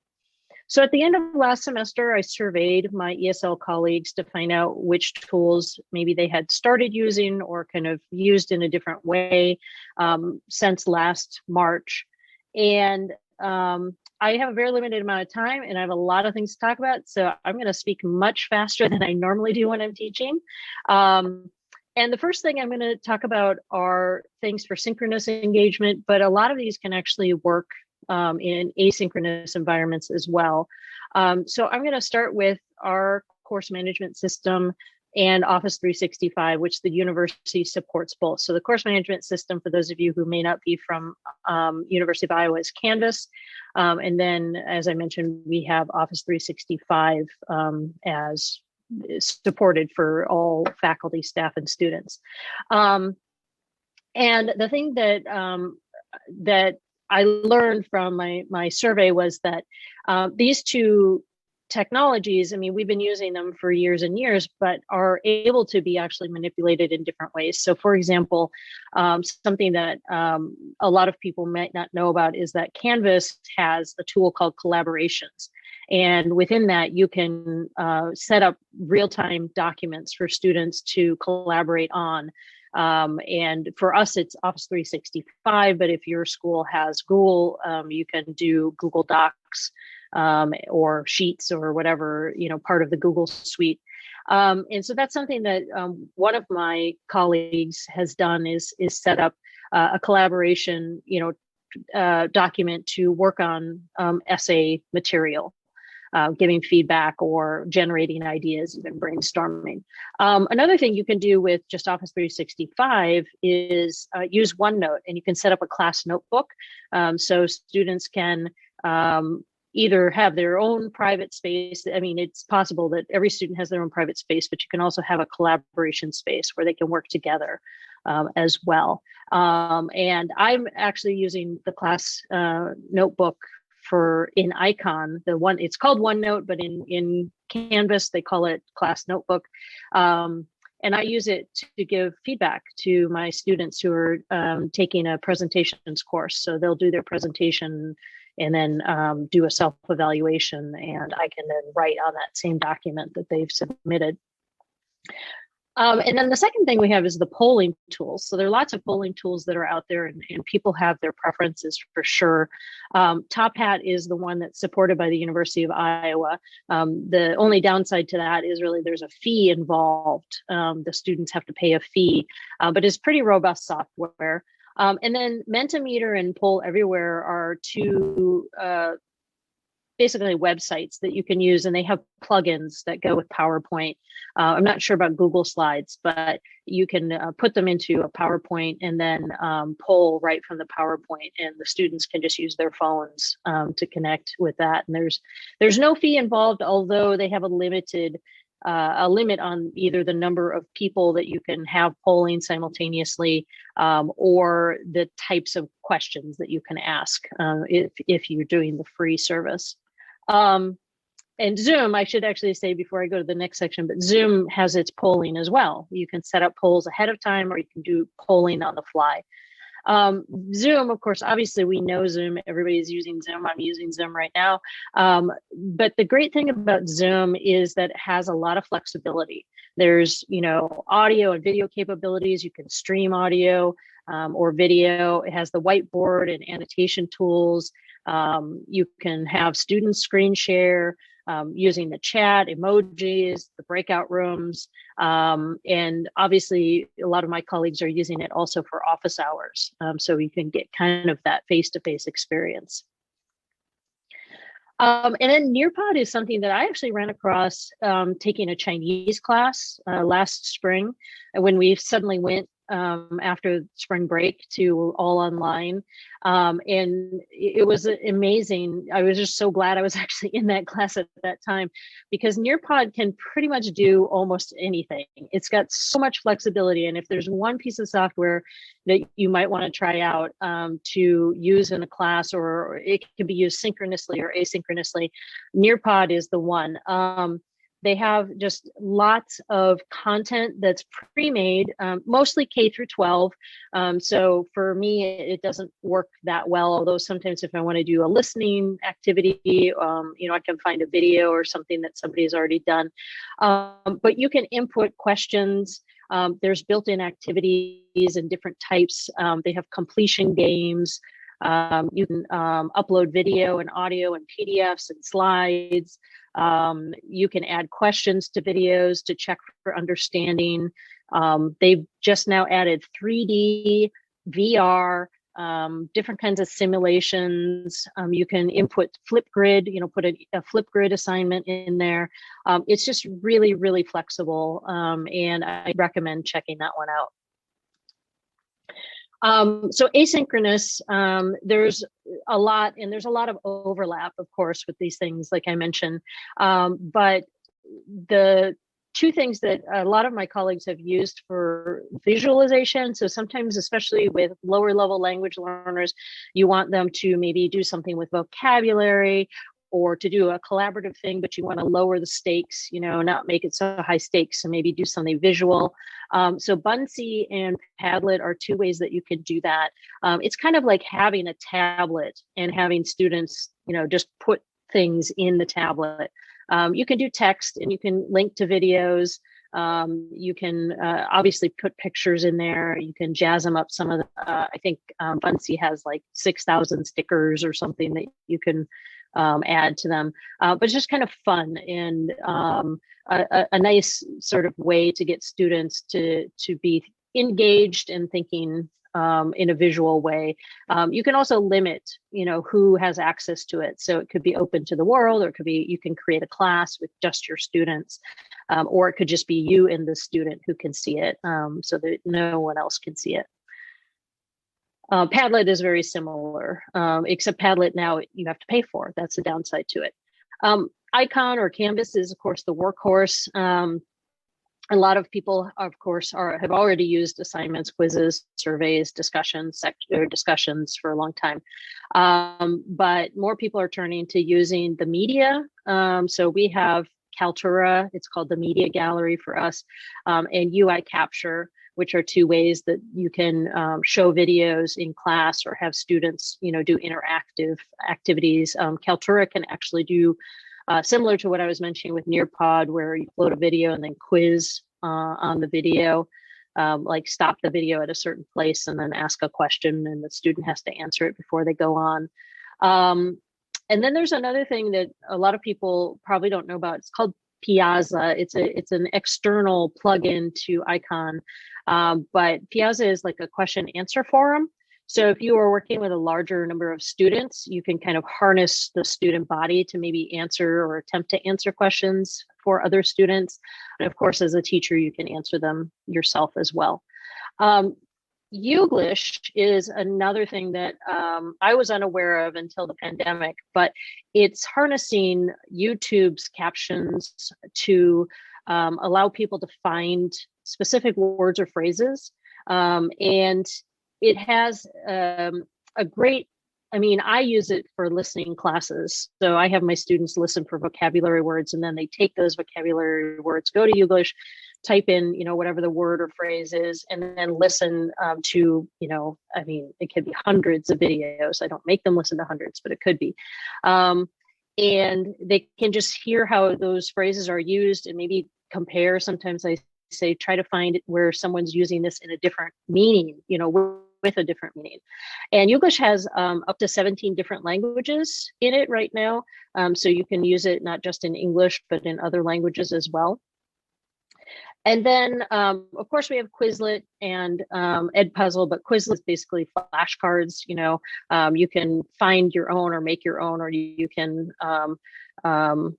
So at the end of last semester, I surveyed my ESL colleagues to find out which tools maybe they had started using or kind of used in a different way since last March. And I have a very limited amount of time and I have a lot of things to talk about. So I'm going to speak much faster than I normally do when I'm teaching. And the first thing I'm going to talk about are things for synchronous engagement, but a lot of these can actually work in asynchronous environments as well. So I'm going to start with our course management system and Office 365, which the university supports both. So the course management system, for those of you who may not be from University of Iowa, is Canvas. And then, as I mentioned, we have Office 365 as supported for all faculty, staff, and students. And the thing that I learned from my survey was that these two technologies, I mean, we've been using them for years and years, but are able to be actually manipulated in different ways. So for example, something that a lot of people might not know about is that Canvas has a tool called collaborations. And within that, you can set up real-time documents for students to collaborate on. And for us, it's Office 365, but if your school has Google, you can do Google Docs or Sheets or whatever, part of the Google suite. And so that's something that one of my colleagues has done is set up a collaboration, document to work on essay material. Giving feedback or generating ideas, even brainstorming. Another thing you can do with just Office 365 is use OneNote, and you can set up a class notebook. So students can either have their own private space. I mean, it's possible that every student has their own private space, but you can also have a collaboration space where they can work together as well. And I'm actually using the class notebook in Icon, it's called OneNote, but in Canvas, they call it Class Notebook. And I use it to give feedback to my students who are taking a presentations course. So they'll do their presentation and then do a self-evaluation, and I can then write on that same document that they've submitted. And then the second thing we have is the polling tools. So there are lots of polling tools that are out there, and people have their preferences for sure. Top Hat is the one that's supported by the University of Iowa. The only downside to that is really there's a fee involved. The students have to pay a fee, but it's pretty robust software. And then Mentimeter and Poll Everywhere are two basically websites that you can use, and they have plugins that go with PowerPoint. I'm not sure about Google Slides, but you can put them into a PowerPoint and then poll right from the PowerPoint, and the students can just use their phones to connect with that. And there's no fee involved, although they have a limit on either the number of people that you can have polling simultaneously or the types of questions that you can ask if you're doing the free service. And Zoom, I should actually say before I go to the next section, but Zoom has its polling as well. You can set up polls ahead of time, or you can do polling on the fly. Zoom, of course, obviously we know Zoom, everybody's using Zoom. I'm using Zoom right now. But the great thing about Zoom is that it has a lot of flexibility. There's, audio and video capabilities. You can stream audio or video. It has the whiteboard and annotation tools. You can have students screen share. using the chat, emojis, the breakout rooms. And obviously, a lot of my colleagues are using it also for office hours. So you can get kind of that face-to-face experience. And then Nearpod is something that I actually ran across taking a Chinese class last spring when we suddenly went after spring break to all online. And it was amazing. I was just so glad I was actually in that class at that time, because Nearpod can pretty much do almost anything. It's got so much flexibility. And if there's one piece of software that you might want to try out to use in a class, or it can be used synchronously or asynchronously, Nearpod is the one. They have just lots of content that's pre-made, mostly K through 12. So for me, it doesn't work that well. Although sometimes if I want to do a listening activity, I can find a video or something that somebody's already done. But you can input questions. There's built-in activities and different types. They have completion games. You can upload video and audio and PDFs and slides. You can add questions to videos to check for understanding. They've just now added 3D, VR, different kinds of simulations. You can input Flipgrid, put a Flipgrid assignment in there. It's just really, really flexible. And I recommend checking that one out. So asynchronous, there's a lot of overlap, of course, with these things, like I mentioned. But the two things that a lot of my colleagues have used for visualization, so sometimes, especially with lower level language learners, you want them to maybe do something with vocabulary or to do a collaborative thing, but you want to lower the stakes, not make it so high stakes, and maybe do something visual. So Buncee and Padlet are two ways that you can do that. It's kind of like having a tablet and having students, just put things in the tablet. You can do text and you can link to videos. You can obviously put pictures in there. You can jazz them up. Some of the, I think Buncee has like 6,000 stickers or something that you can add to them, but it's just kind of fun and a nice sort of way to get students to be engaged and thinking in a visual way. You can also limit, who has access to it. So it could be open to the world, or it could be, you can create a class with just your students, or it could just be you and the student who can see it, so that no one else can see it. Padlet is very similar, except Padlet now you have to pay for. That's the downside to it. Icon or Canvas is, of course, the workhorse. A lot of people, of course, have already used assignments, quizzes, surveys, discussions for a long time. But more people are turning to using the media. So we have Kaltura, it's called the Media Gallery for us, and UI Capture, which are two ways that you can show videos in class or have students, do interactive activities. Kaltura can actually do similar to what I was mentioning with Nearpod, where you upload a video and then quiz on the video, like stop the video at a certain place and then ask a question, and the student has to answer it before they go on. And then there's another thing that a lot of people probably don't know about. It's called Piazza. It's an external plugin to Icon, but Piazza is like a question answer forum. So if you are working with a larger number of students, you can kind of harness the student body to maybe answer or attempt to answer questions for other students. And of course, as a teacher, you can answer them yourself as well. Youglish is another thing that I was unaware of until the pandemic, but it's harnessing YouTube's captions to allow people to find specific words or phrases. And it has a great, I use it for listening classes. So I have my students listen for vocabulary words, and then they take those vocabulary words, go to Youglish, type in, whatever the word or phrase is, and then listen to, it could be hundreds of videos. I don't make them listen to hundreds, but it could be. And they can just hear how those phrases are used and maybe compare. Sometimes I say, try to find where someone's using this in a different meaning, with a different meaning. And Youglish has up to 17 different languages in it right now. So you can use it not just in English, but in other languages as well. And then, of course, we have Quizlet and Edpuzzle, but Quizlet is basically flashcards. You can find your own or make your own, or you can, my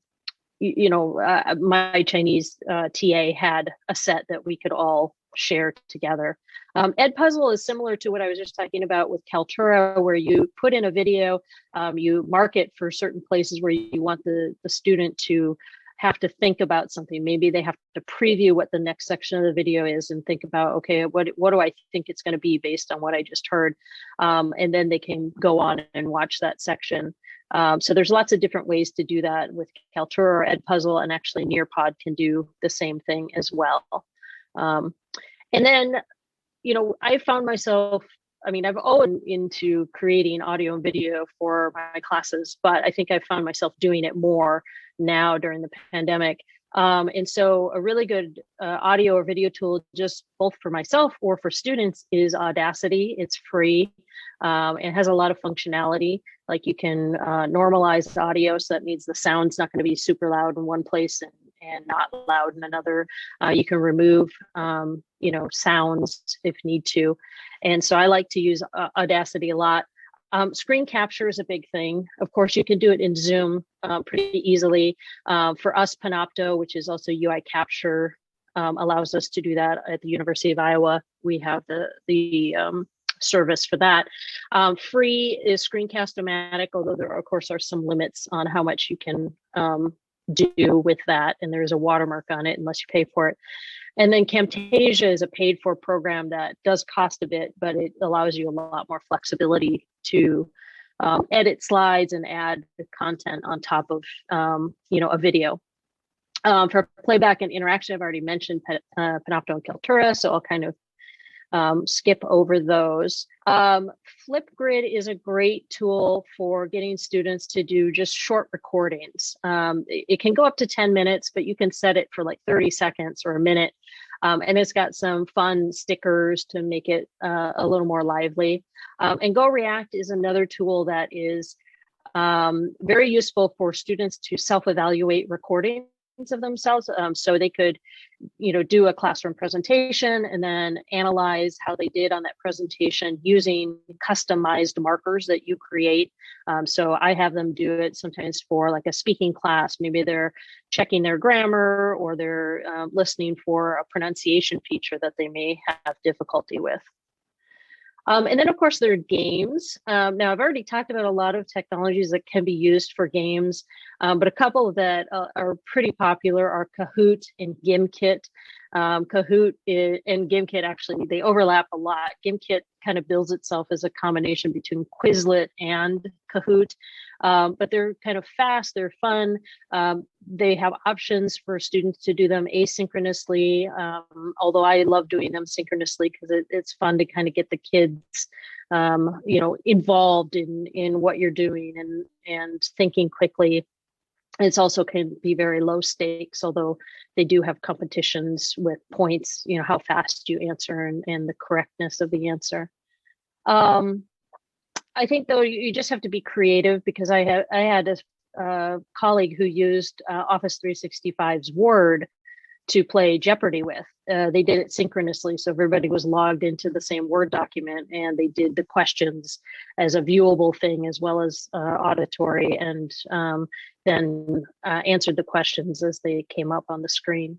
Chinese TA had a set that we could all share together. Edpuzzle is similar to what I was just talking about with Kaltura, where you put in a video, you mark it for certain places where you want the student to have to think about something. Maybe they have to preview what the next section of the video is and think about, okay, what do I think it's going to be based on what I just heard? And then they can go on and watch that section. So there's lots of different ways to do that with Kaltura or Edpuzzle, and actually Nearpod can do the same thing as well. And then, I found myself, I've always been into creating audio and video for my classes, but I think I found myself doing it more now during the pandemic. And so a really good audio or video tool, just both for myself or for students, is Audacity. It's free. It has a lot of functionality. Like you can normalize the audio, so that means the sound's not going to be super loud in one place and not loud in another. You can remove, sounds if need to. And so I like to use Audacity a lot. Screen capture is a big thing. Of course, you can do it in Zoom pretty easily. For us, Panopto, which is also UI capture, allows us to do that at the University of Iowa. We have the service for that. Free is Screencast-O-Matic, although there, of course, are some limits on how much you can do with that. And there's a watermark on it unless you pay for it. And then Camtasia is a paid for program that does cost a bit, but it allows you a lot more flexibility to edit slides and add the content on top of, a video. For playback and interaction, I've already mentioned Panopto and Kaltura, so I'll kind of skip over those. Flipgrid is a great tool for getting students to do just short recordings. It can go up to 10 minutes, but you can set it for like 30 seconds or a minute. And it's got some fun stickers to make it a little more lively. And Go React is another tool that is very useful for students to self-evaluate recordings of themselves. So they could, do a classroom presentation and then analyze how they did on that presentation using customized markers that you create. So I have them do it sometimes for like a speaking class. Maybe they're checking their grammar, or they're listening for a pronunciation feature that they may have difficulty with. And then, of course, there are games. Now, I've already talked about a lot of technologies that can be used for games, but a couple that are pretty popular are Kahoot and Gimkit. Kahoot and Gimkit, actually, they overlap a lot. Gimkit kind of builds itself as a combination between Quizlet and Kahoot, but they're kind of fast, they're fun. They have options for students to do them asynchronously, although I love doing them synchronously because it's fun to kind of get the kids involved in what you're doing and thinking quickly. It's also can be very low stakes, although they do have competitions with points, how fast you answer and the correctness of the answer. I think, though, you just have to be creative, because I had a colleague who used Office 365's Word to play Jeopardy with. They did it synchronously, so everybody was logged into the same Word document, and they did the questions as a viewable thing as well as auditory, and then answered the questions as they came up on the screen.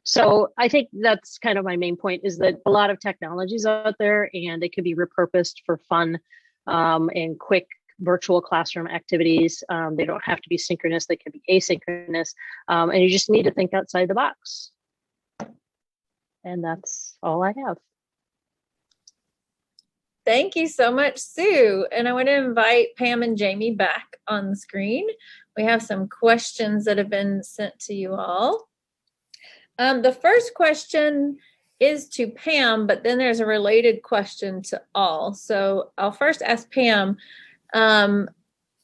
So I think that's kind of my main point, is that a lot of technologies out there, and they can be repurposed for fun and quick virtual classroom activities. They don't have to be synchronous, they can be asynchronous, and you just need to think outside the box. And that's all I have. Thank you so much, Sue. And I want to invite Pam and Jamie back on the screen. We have some questions that have been sent to you all. The first question is to Pam, but then there's a related question to all. So I'll first ask Pam. We had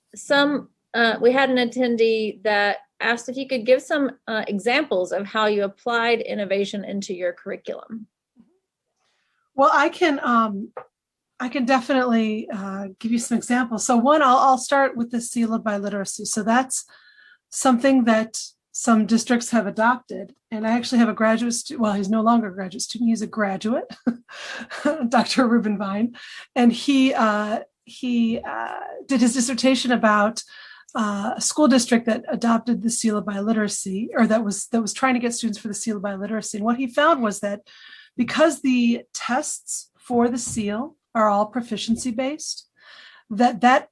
an attendee that asked if you could give some examples of how you applied innovation into your curriculum. Well, I can definitely give you some examples. So one, I'll start with the seal of biliteracy. So that's something that some districts have adopted. And I actually have a graduate student, well, he's no longer a graduate student, he's a graduate, Dr. Ruben Vine. And he did his dissertation about a school district that adopted the seal of biliteracy, or that was trying to get students for the seal of biliteracy. And what he found was that because the tests for the seal are all proficiency based, that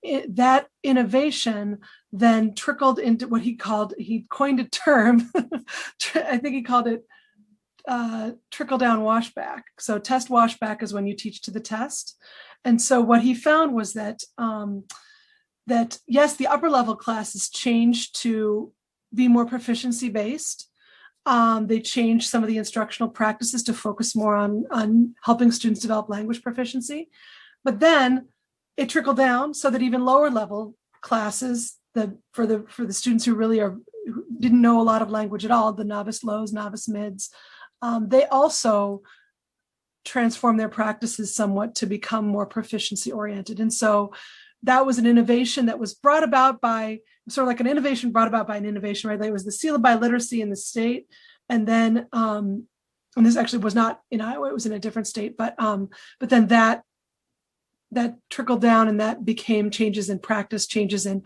innovation then trickled into what he coined a term, I think he called it trickle down washback. So test washback is when you teach to the test. And so what he found was that yes, the upper level classes changed to be more proficiency based. They changed some of the instructional practices to focus more on helping students develop language proficiency. But then it trickled down so that even lower level classes, for the students who who didn't know a lot of language at all, the novice lows, novice mids, they also transformed their practices somewhat to become more proficiency oriented. And so that was an innovation that was brought about by sort of like an innovation brought about by an innovation, right? It was the seal of biliteracy in the state. And then, and this actually was not in Iowa, it was in a different state, but then that trickled down, and that became changes in practice, changes in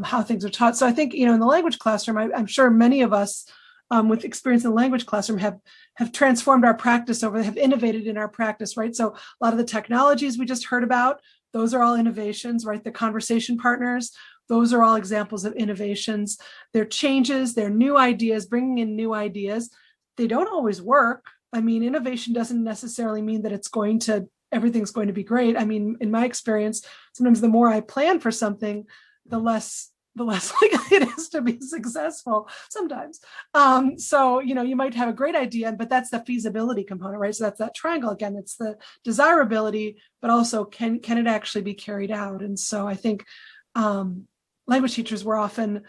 how things are taught. So I think, in the language classroom, I'm sure many of us with experience in the language classroom have transformed our practice have innovated in our practice, right? So a lot of the technologies we just heard about, those are all innovations, right? The conversation partners, those are all examples of innovations. They're changes, they're new ideas, bringing in new ideas. They don't always work. I mean, innovation doesn't necessarily mean that everything's going to be great. I mean, in my experience, sometimes the more I plan for something, the less likely it is to be successful sometimes. So, you might have a great idea, but that's the feasibility component, right? So that's that triangle again. It's the desirability, but also can it actually be carried out? And so I think language teachers were often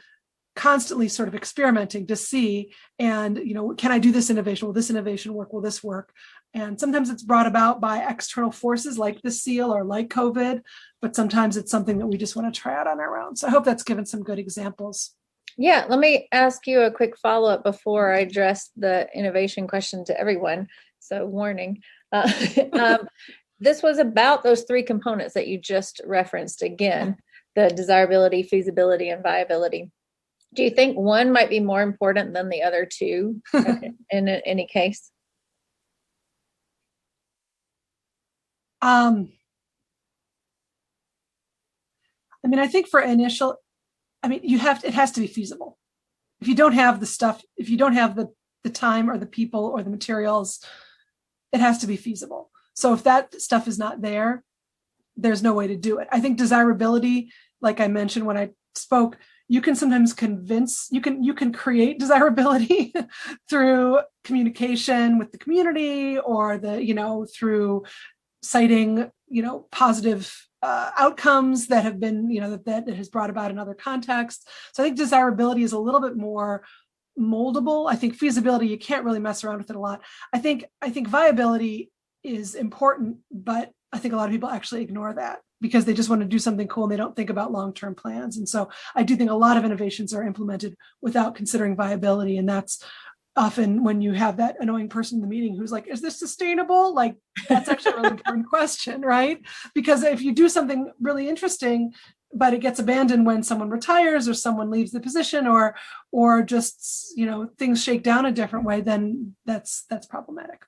constantly sort of experimenting to see, and, can I do this innovation? Will this innovation work? Will this work? And sometimes it's brought about by external forces like the seal or like COVID, but sometimes it's something that we just want to try out on our own. So I hope that's given some good examples. Yeah, let me ask you a quick follow-up before I address the innovation question to everyone. So warning. This was about those three components that you just referenced again, the desirability, feasibility, and viability. Do you think one might be more important than the other two in any case? I mean, I think for initial, it has to be feasible. If you don't have the stuff, if you don't have the time or the people or the materials, it has to be feasible. So if that stuff is not there, there's no way to do it. I think desirability, like I mentioned when I spoke, you can sometimes you can create desirability through communication with the community, or through citing, positive outcomes that have been, that has brought about in other contexts. So I think desirability is a little bit more moldable. I think feasibility, you can't really mess around with it a lot. I think viability is important, but I think a lot of people actually ignore that because they just want to do something cool and they don't think about long-term plans. And so I do think a lot of innovations are implemented without considering viability. And that's often when you have that annoying person in the meeting who's like, is this sustainable? Like, that's actually a really important question, right? Because if you do something really interesting, but it gets abandoned when someone retires or someone leaves the position, or just, things shake down a different way, then that's problematic.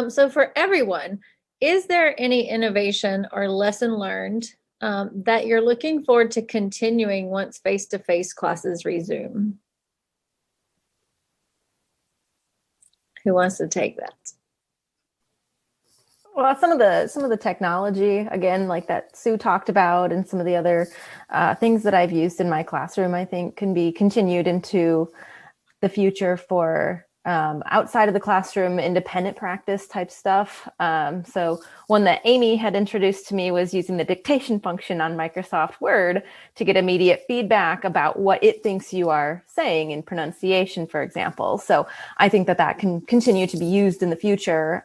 So for everyone, is there any innovation or lesson learned that you're looking forward to continuing once face-to-face classes resume? Who wants to take that? Well, some of the technology, again, like that Sue talked about, and some of the other things that I've used in my classroom, I think can be continued into the future for outside of the classroom, independent practice type stuff. So one that Amy had introduced to me was using the dictation function on Microsoft Word to get immediate feedback about what it thinks you are saying in pronunciation, for example. So I think that that can continue to be used in the future.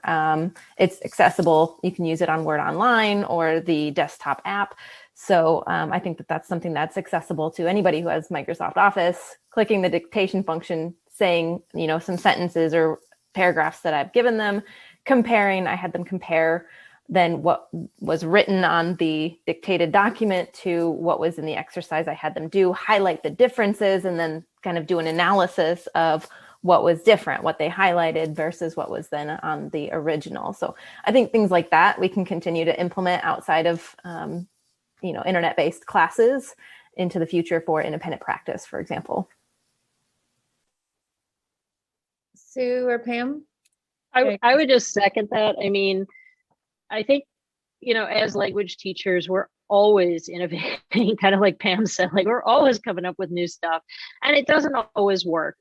It's accessible. You can use it on Word Online or the desktop app. So I think that that's something that's accessible to anybody who has Microsoft Office, clicking the dictation function, saying, some sentences or paragraphs that I've given them, I had them compare then what was written on the dictated document to what was in the exercise I had them do, highlight the differences, and then kind of do an analysis of what was different, what they highlighted versus what was then on the original. So I think things like that we can continue to implement outside of, internet-based classes into the future for independent practice, for example. Sue or Pam? I would just second that. I mean, I think, as language teachers, we're always innovating, kind of like Pam said, like we're always coming up with new stuff, and it doesn't always work.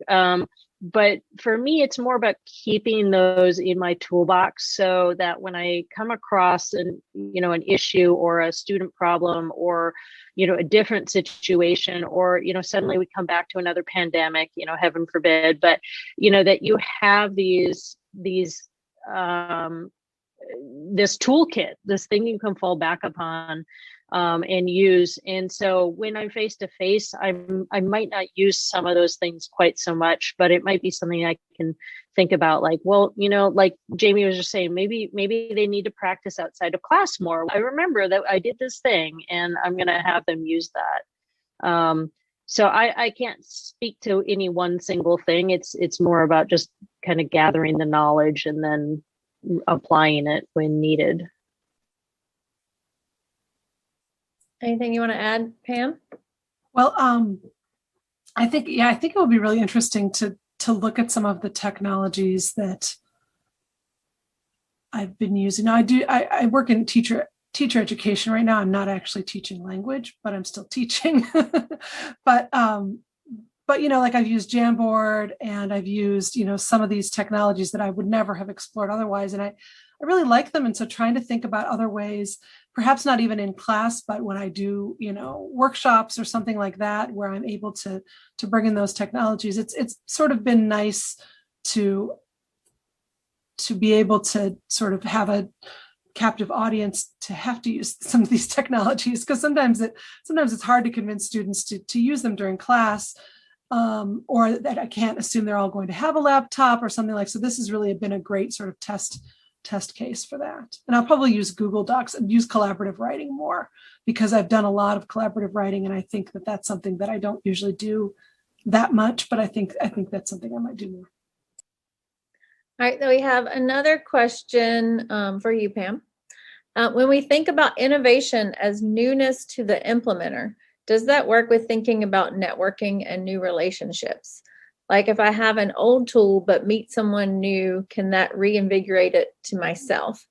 But for me, it's more about keeping those in my toolbox so that when I come across an issue or a student problem or, a different situation, or, suddenly we come back to another pandemic, heaven forbid, but, that you have these this toolkit, this thing you can fall back upon and use. And so when I'm face to face, I might not use some of those things quite so much, but it might be something I can think about, like, well, like Jamie was just saying, maybe they need to practice outside of class more. I remember that I did this thing, and I'm going to have them use that. So I can't speak to any one single thing. It's more about just kind of gathering the knowledge and then applying it when needed. Anything you want to add, Pam? Well, I think it would be really interesting to look at some of the technologies that I've been using. Now, I work in teacher education right now. I'm not actually teaching language, but I'm still teaching. But like I've used Jamboard, and I've used, some of these technologies that I would never have explored otherwise. And I really like them. And so trying to think about other ways, perhaps not even in class, but when I do, workshops or something like that, where I'm able to bring in those technologies, it's sort of been nice to be able to sort of have a captive audience to have to use some of these technologies, because sometimes it's hard to convince students to use them during class. Or that I can't assume they're all going to have a laptop or something like. So this has really been a great sort of test case for that. And I'll probably use Google Docs and use collaborative writing more, because I've done a lot of collaborative writing, and I think that that's something that I don't usually do that much, but I think that's something I might do more. All right, so we have another question for you, Pam. When we think about innovation as newness to the implementer, does that work with thinking about networking and new relationships? Like if I have an old tool but meet someone new, can that reinvigorate it to myself?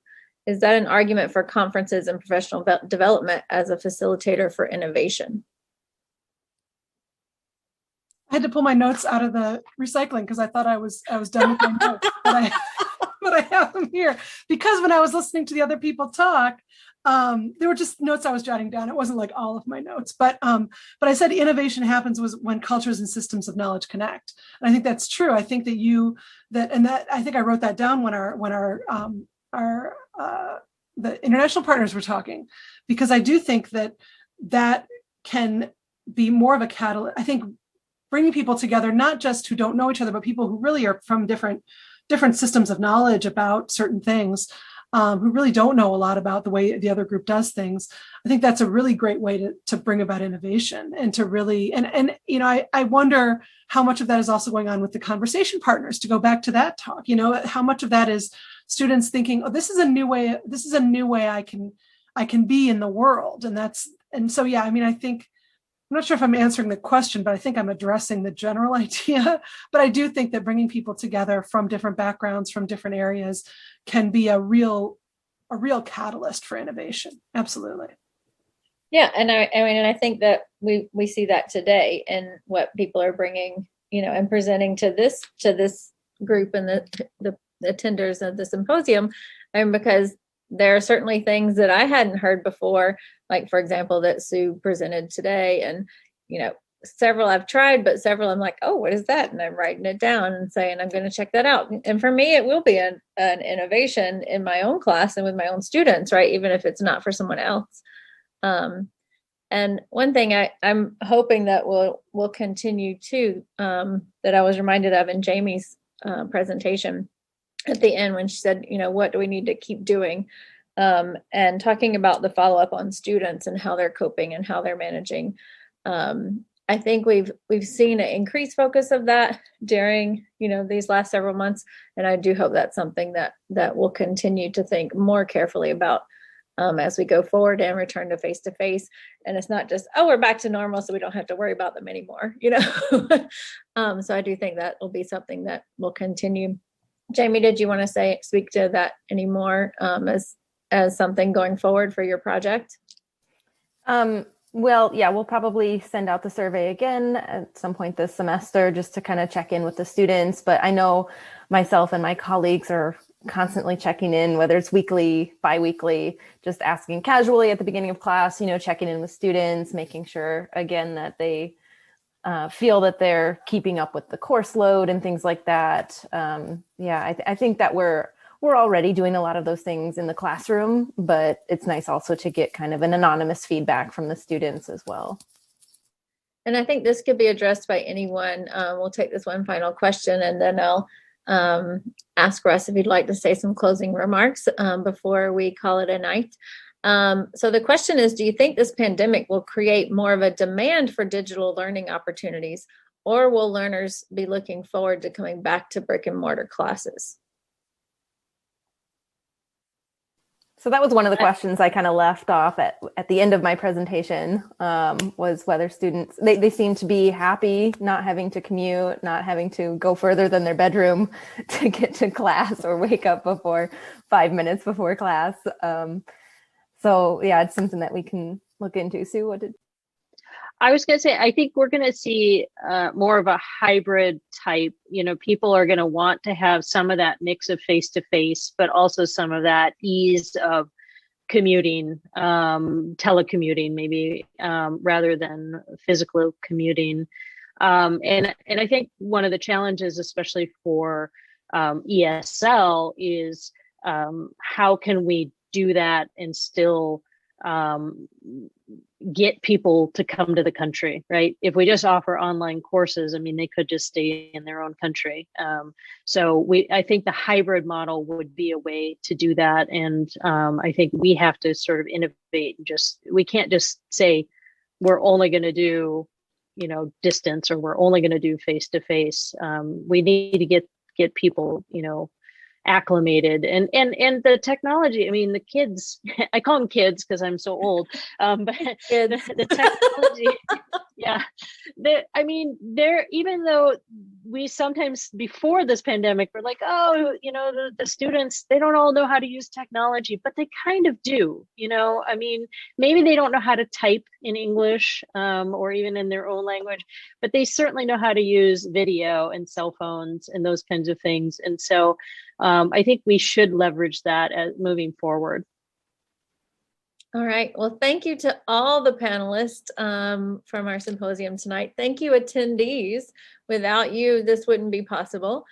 Is that an argument for conferences and professional development as a facilitator for innovation? I had to pull my notes out of the recycling because I thought I was done with my notes, but I have them here because when I was listening to the other people talk, there were just notes I was jotting down. It wasn't like all of my notes, but I said innovation happens when cultures and systems of knowledge connect. And I think that's true. I think that I think I wrote that down when the international partners were talking, because I do think that can be more of a catalyst. I think bringing people together, not just who don't know each other, but people who really are from different systems of knowledge about certain things, who really don't know a lot about the way the other group does things. I think that's a really great way to bring about innovation and to really, I wonder how much of that is also going on with the conversation partners, to go back to that talk, how much of that is students thinking, oh, this is a new way I can be in the world. I think, I'm not sure if I'm answering the question, but I think I'm addressing the general idea. But I do think that bringing people together from different backgrounds, from different areas, can be a real catalyst for innovation. Absolutely. Yeah, and I think that we see that today in what people are bringing, and presenting to this group and the attenders of the symposium, and because there are certainly things that I hadn't heard before, like, for example, that Sue presented today. And, several I've tried, but several I'm like, oh, what is that? And I'm writing it down and saying, I'm going to check that out. And for me, it will be an innovation in my own class and with my own students, right? Even if it's not for someone else. And one thing I'm hoping that will continue too, that I was reminded of in Jamie's presentation at the end when she said, what do we need to keep doing? And talking about the follow-up on students and how they're coping and how they're managing. I think we've seen an increased focus of that during, these last several months. And I do hope that's something that we'll continue to think more carefully about as we go forward and return to face-to-face. And it's not just, oh, we're back to normal, so we don't have to worry about them anymore, So I do think that will be something that will continue. Jamie, did you want to speak to that anymore as something going forward for your project? Well, yeah, we'll probably send out the survey again at some point this semester just to kind of check in with the students. But I know myself and my colleagues are constantly checking in, whether it's weekly, bi-weekly, just asking casually at the beginning of class, checking in with students, making sure, again, that they feel that they're keeping up with the course load and things like that. I think that we're already doing a lot of those things in the classroom, but it's nice also to get kind of an anonymous feedback from the students as well. And I think this could be addressed by anyone. We'll take this one final question and then I'll ask Russ if he'd like to say some closing remarks before we call it a night. So the question is, do you think this pandemic will create more of a demand for digital learning opportunities, or will learners be looking forward to coming back to brick and mortar classes? So that was one of the questions I kind of left off at the end of my presentation, was whether students, they seem to be happy not having to commute, not having to go further than their bedroom to get to class or wake up 5 minutes before class. So yeah, it's something that we can look into. Sue, I was going to say, I think we're going to see more of a hybrid type. People are going to want to have some of that mix of face-to-face, but also some of that ease of commuting, telecommuting, maybe rather than physical commuting. And I think one of the challenges, especially for ESL, is how can we do that and still get people to come to the country, right? If we just offer online courses, they could just stay in their own country. I think the hybrid model would be a way to do that. And I think we have to sort of innovate. We can't just say we're only going to do, distance, or we're only going to do face-to-face. We need to get people, acclimated and the technology. The kids, I call them kids because I'm so old, but the technology, yeah, they're, even though we sometimes before this pandemic we're like, oh, the students, they don't all know how to use technology, but they kind of do. Maybe they don't know how to type in English or even in their own language, but they certainly know how to use video and cell phones and those kinds of things. And so I think we should leverage that as moving forward. All right. Well, thank you to all the panelists from our symposium tonight. Thank you, attendees. Without you, this wouldn't be possible.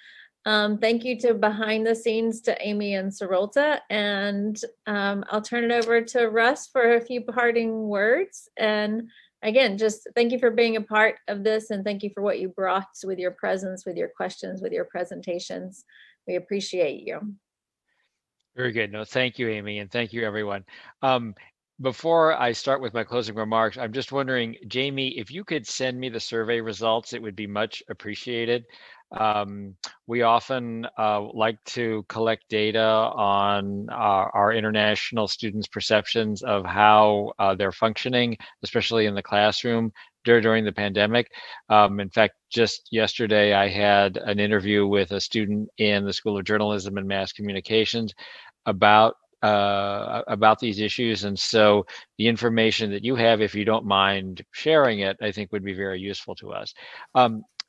Thank you to behind the scenes to Amy and Sarolta. And I'll turn it over to Russ for a few parting words. And again, just thank you for being a part of this, and thank you for what you brought with your presence, with your questions, with your presentations. We appreciate you. Very good. No, thank you, Amy, and thank you, everyone. Before I start with my closing remarks, I'm just wondering, Jamie, if you could send me the survey results, it would be much appreciated. We often like to collect data on our international students' perceptions of how they're functioning, especially in the classroom during the pandemic. In fact, just yesterday, I had an interview with a student in the School of Journalism and Mass Communications about these issues. And so the information that you have, if you don't mind sharing it, I think would be very useful to us.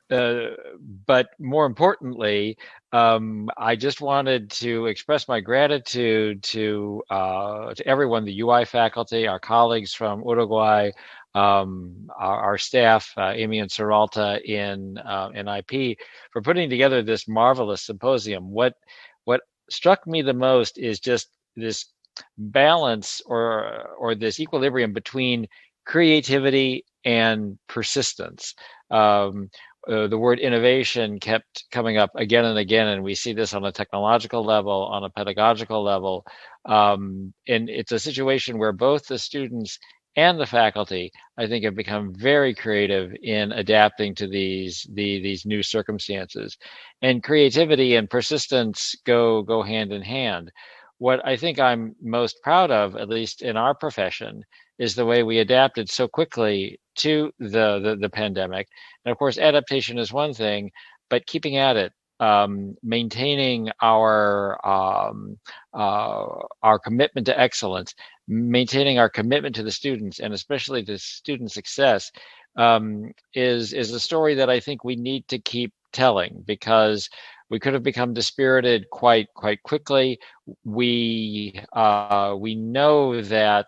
but more importantly, I just wanted to express my gratitude to everyone, the UI faculty, our colleagues from Uruguay, our staff, Amy and Seralta in IP, for putting together this marvelous symposium. What struck me the most is just this balance or this equilibrium between creativity and persistence. The word innovation kept coming up again and again, and we see this on a technological level, on a pedagogical level. And it's a situation where both the students and the faculty, I think, have become very creative in adapting to these new circumstances. And creativity and persistence go hand in hand. What I think I'm most proud of, at least in our profession, is the way we adapted so quickly to the pandemic. And of course, adaptation is one thing, but keeping at it, maintaining our commitment to excellence, maintaining our commitment to the students, and especially to student success, is a story that I think we need to keep telling, because we could have become dispirited quite quickly. We know that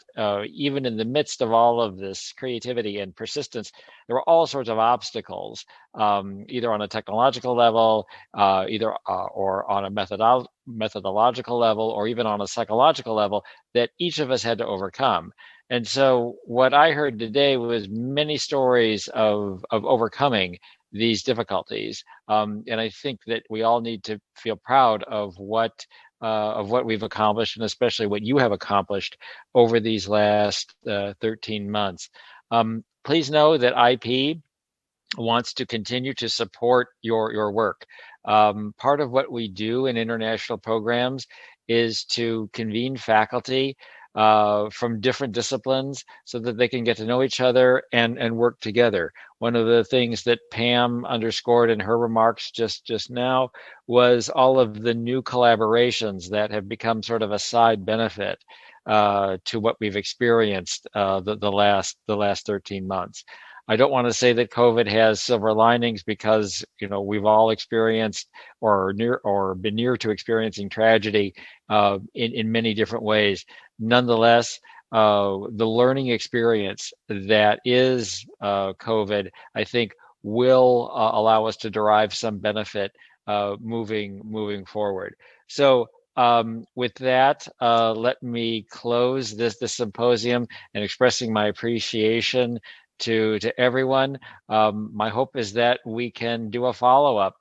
even in the midst of all of this creativity and persistence, there were all sorts of obstacles, either on a technological level, or on a methodological level, or even on a psychological level, that each of us had to overcome. And so what I heard today was many stories of overcoming these difficulties. And I think that we all need to feel proud of what we've accomplished, and especially what you have accomplished over these last 13 months. Please know that IP wants to continue to support your work. Part of what we do in international programs is to convene faculty from different disciplines so that they can get to know each other and work together. One of the things that Pam underscored in her remarks just now was all of the new collaborations that have become sort of a side benefit to what we've experienced the last 13 months. I don't want to say that COVID has silver linings, because we've all experienced or been near to experiencing tragedy in many different ways. Nonetheless, the learning experience that is COVID, I think, will allow us to derive some benefit moving forward. So with that, let me close this symposium and expressing my appreciation to everyone. My hope is that we can do a follow-up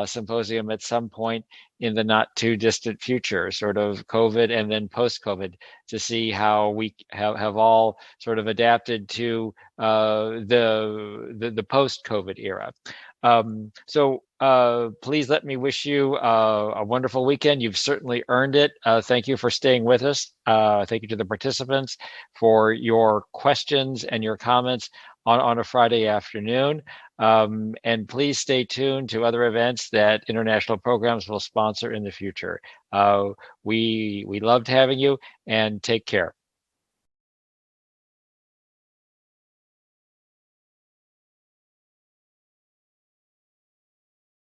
symposium at some point in the not too distant future, sort of COVID and then post-COVID, to see how we have all sort of adapted to the post-COVID era. So please let me wish you a wonderful weekend. You've certainly earned it. Thank you for staying with us. Thank you to the participants for your questions and your comments on a Friday afternoon. And please stay tuned to other events that international programs will sponsor in the future. We loved having you, and take care.